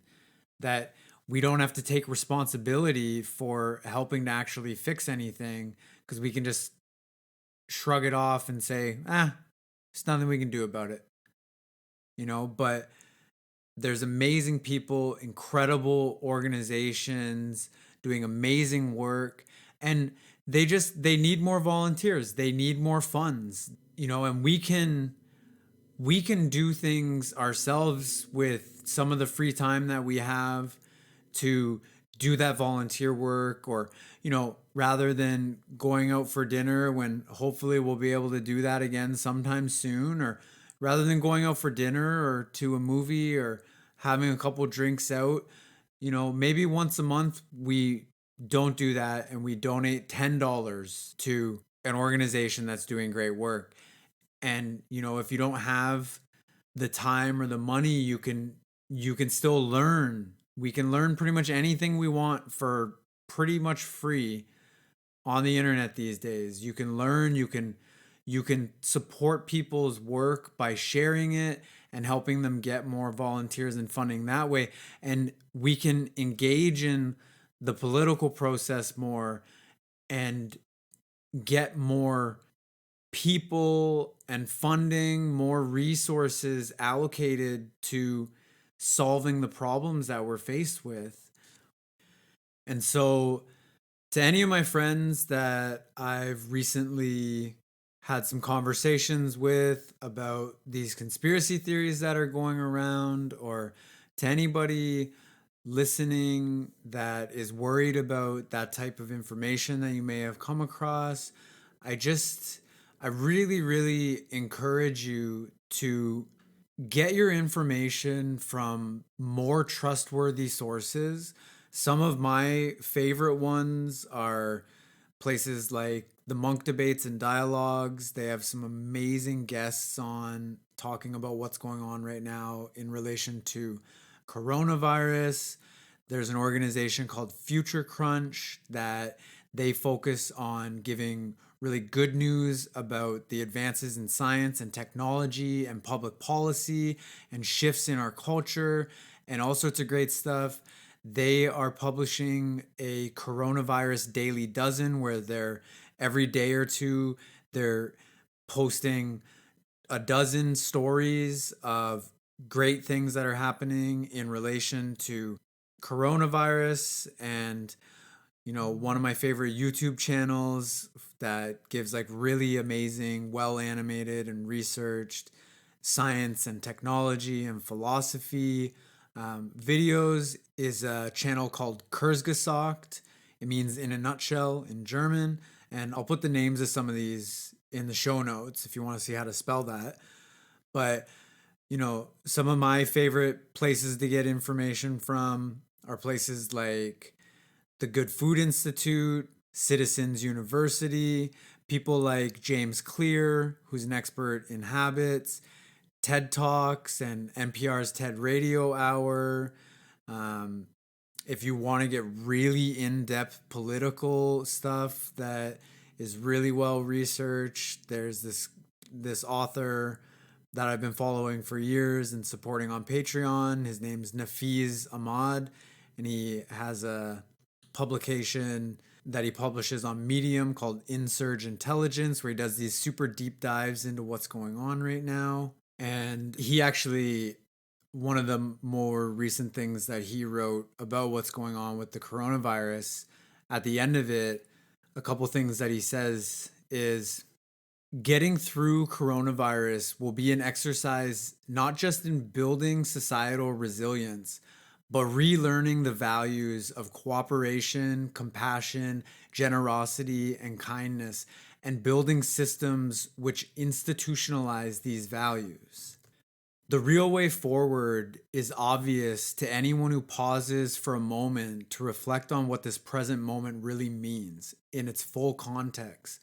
that we don't have to take responsibility for helping to actually fix anything because we can just shrug it off and say, there's nothing we can do about it. But there's amazing people, incredible organizations doing amazing work, and they need more volunteers. They need more funds, and we can do things ourselves with some of the free time that we have to do that volunteer work, or rather than going out for dinner, when hopefully we'll be able to do that again sometime soon, or rather than going out for dinner or to a movie or having a couple drinks out, maybe once a month we don't do that and we donate $10 to an organization that's doing great work. And if you don't have the time or the money, you can still learn. We can learn pretty much anything we want for pretty much free on the internet these days. You can learn, you can support people's work by sharing it and helping them get more volunteers and funding that way. And we can engage in the political process more and get more people and funding, more resources allocated to solving the problems that we're faced with. And so, to any of my friends that I've recently had some conversations with about these conspiracy theories that are going around, or to anybody listening that is worried about that type of information that you may have come across, I really, really encourage you to get your information from more trustworthy sources. Some of my favorite ones are places like the Monk Debates and Dialogues. They have some amazing guests on talking about what's going on right now in relation to coronavirus. There's an organization called Future Crunch that they focus on giving really good news about the advances in science and technology and public policy and shifts in our culture and all sorts of great stuff. They are publishing a coronavirus daily dozen where they're every day or two they're posting a dozen stories of great things that are happening in relation to coronavirus. And one of my favorite YouTube channels that gives like really amazing, well animated and researched science and technology and philosophy videos is a channel called Kurzgesagt. It means in a nutshell in German. And I'll put the names of some of these in the show notes if you want to see how to spell that. But, some of my favorite places to get information from are places like the Good Food Institute, Citizens University, people like James Clear, who's an expert in habits, TED Talks, and NPR's TED Radio Hour. If you want to get really in-depth political stuff that is really well researched, there's this author that I've been following for years and supporting on Patreon. His name's Nafiz Ahmad, and he has a publication that he publishes on Medium called Insurge Intelligence, where he does these super deep dives into what's going on right now. And he actually, one of the more recent things that he wrote about what's going on with the coronavirus, at the end of it, a couple things that he says is getting through coronavirus will be an exercise not just in building societal resilience, but relearning the values of cooperation, compassion, generosity, and kindness, and building systems which institutionalize these values. The real way forward is obvious to anyone who pauses for a moment to reflect on what this present moment really means in its full context.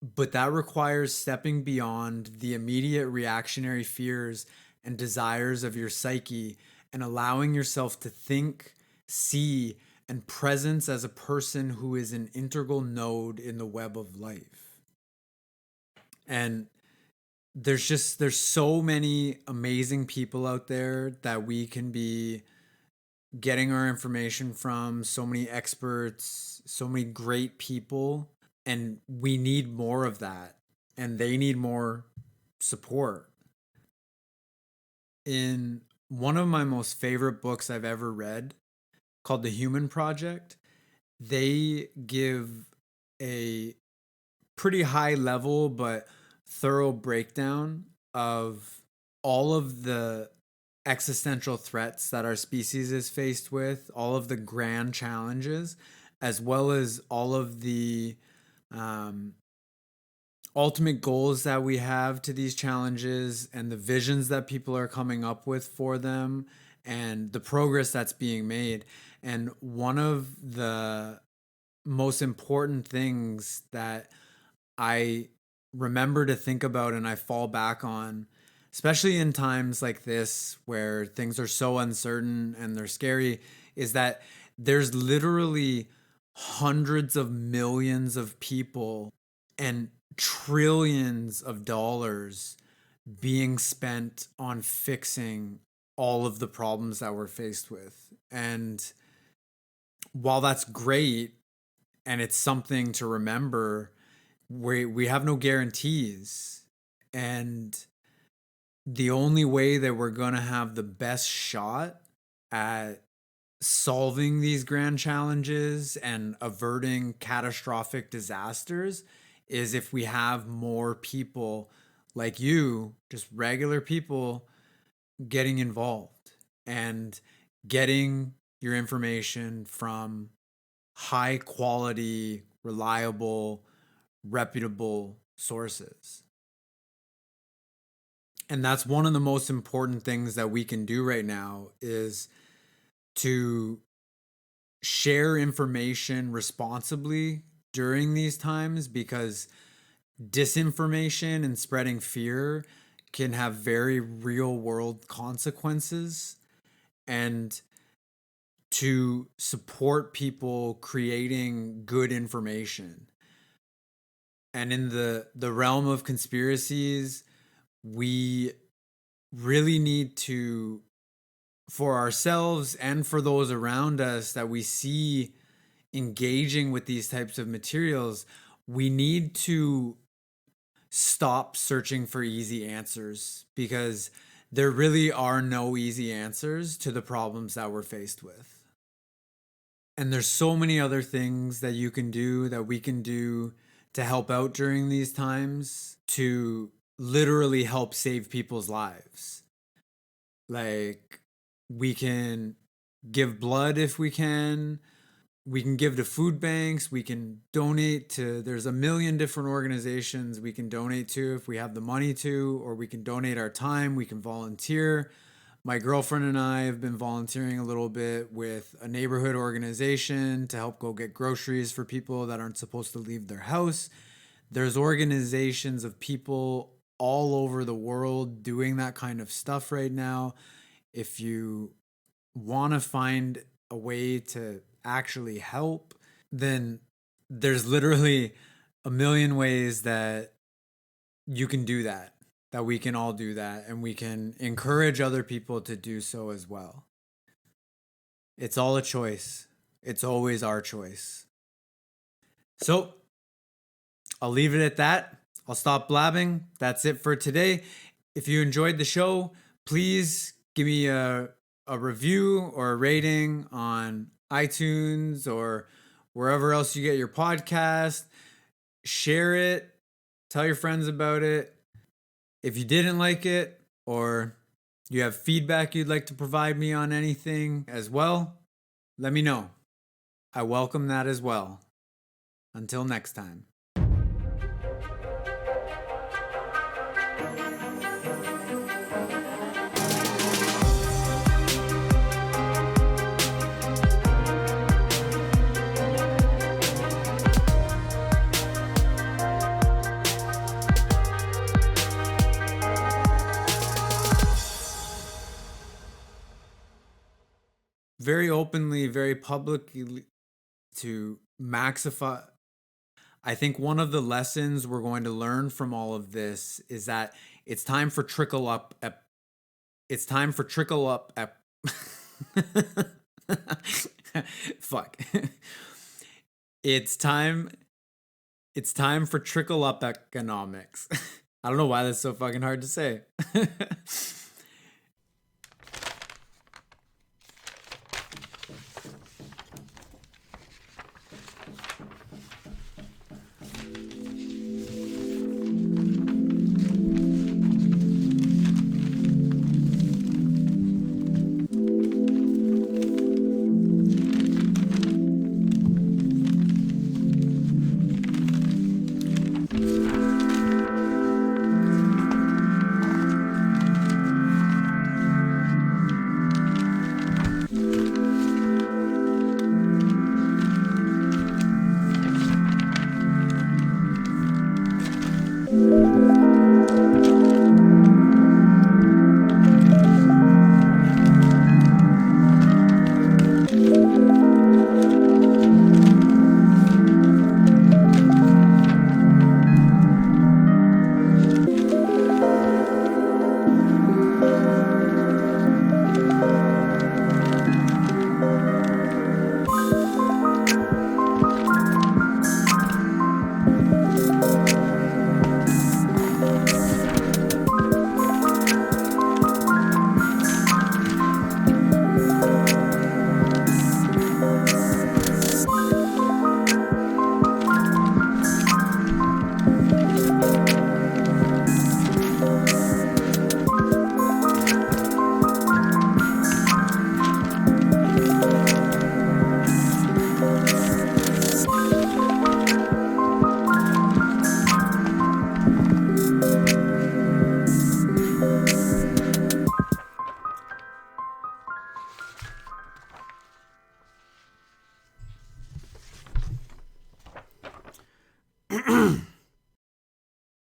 But that requires stepping beyond the immediate reactionary fears and desires of your psyche and allowing yourself to think, see, and presence as a person who is an integral node in the web of life. And there's so many amazing people out there that we can be getting our information from, so many experts, so many great people, and we need more of that, and they need more support. In one of my most favorite books I've ever read, called The Human Project, they give a pretty high level but thorough breakdown of all of the existential threats that our species is faced with, all of the grand challenges, as well as all of the ultimate goals that we have to these challenges and the visions that people are coming up with for them and the progress that's being made. And one of the most important things that I remember to think about and I fall back on, especially in times like this where things are so uncertain and they're scary, is that there's literally hundreds of millions of people and trillions of dollars being spent on fixing all of the problems that we're faced with. And while that's great and it's something to remember, we have no guarantees. And the only way that we're going to have the best shot at solving these grand challenges and averting catastrophic disasters is if we have more people like you, just regular people, getting involved and getting your information from high quality, reliable, reputable sources. And that's one of the most important things that we can do right now is to share information responsibly during these times, because disinformation and spreading fear can have very real world consequences. And to support people creating good information. And in the realm of conspiracies, we really need to, for ourselves and for those around us that we see engaging with these types of materials, we need to stop searching for easy answers, because there really are no easy answers to the problems that we're faced with. And there's so many other things that you can do, that we can do to help out during these times, to literally help save people's lives. Like, we can give blood if we can give to food banks, we can donate to, there's a million different organizations we can donate to if we have the money to, or we can donate our time, we can volunteer. My girlfriend and I have been volunteering a little bit with a neighborhood organization to help go get groceries for people that aren't supposed to leave their house. There's organizations of people all over the world doing that kind of stuff right now. If you want to find a way to actually help, then there's literally a million ways that you can do that we can all do that, and we can encourage other people to do so as well. It's all a choice. It's always our choice. So I'll leave it at that. I'll stop blabbing. That's it for today. If you enjoyed the show, please give me a review or a rating on iTunes or wherever else you get your podcast. Share it. Tell your friends about it. If you didn't like it or you have feedback you'd like to provide me on anything as well, let me know. I welcome that as well. Until next time. Very openly, very publicly to maxify. I think one of the lessons we're going to learn from all of this is that it's time for trickle up. It's time for trickle up. Fuck. It's time. It's time for trickle up economics. I don't know why that's so fucking hard to say.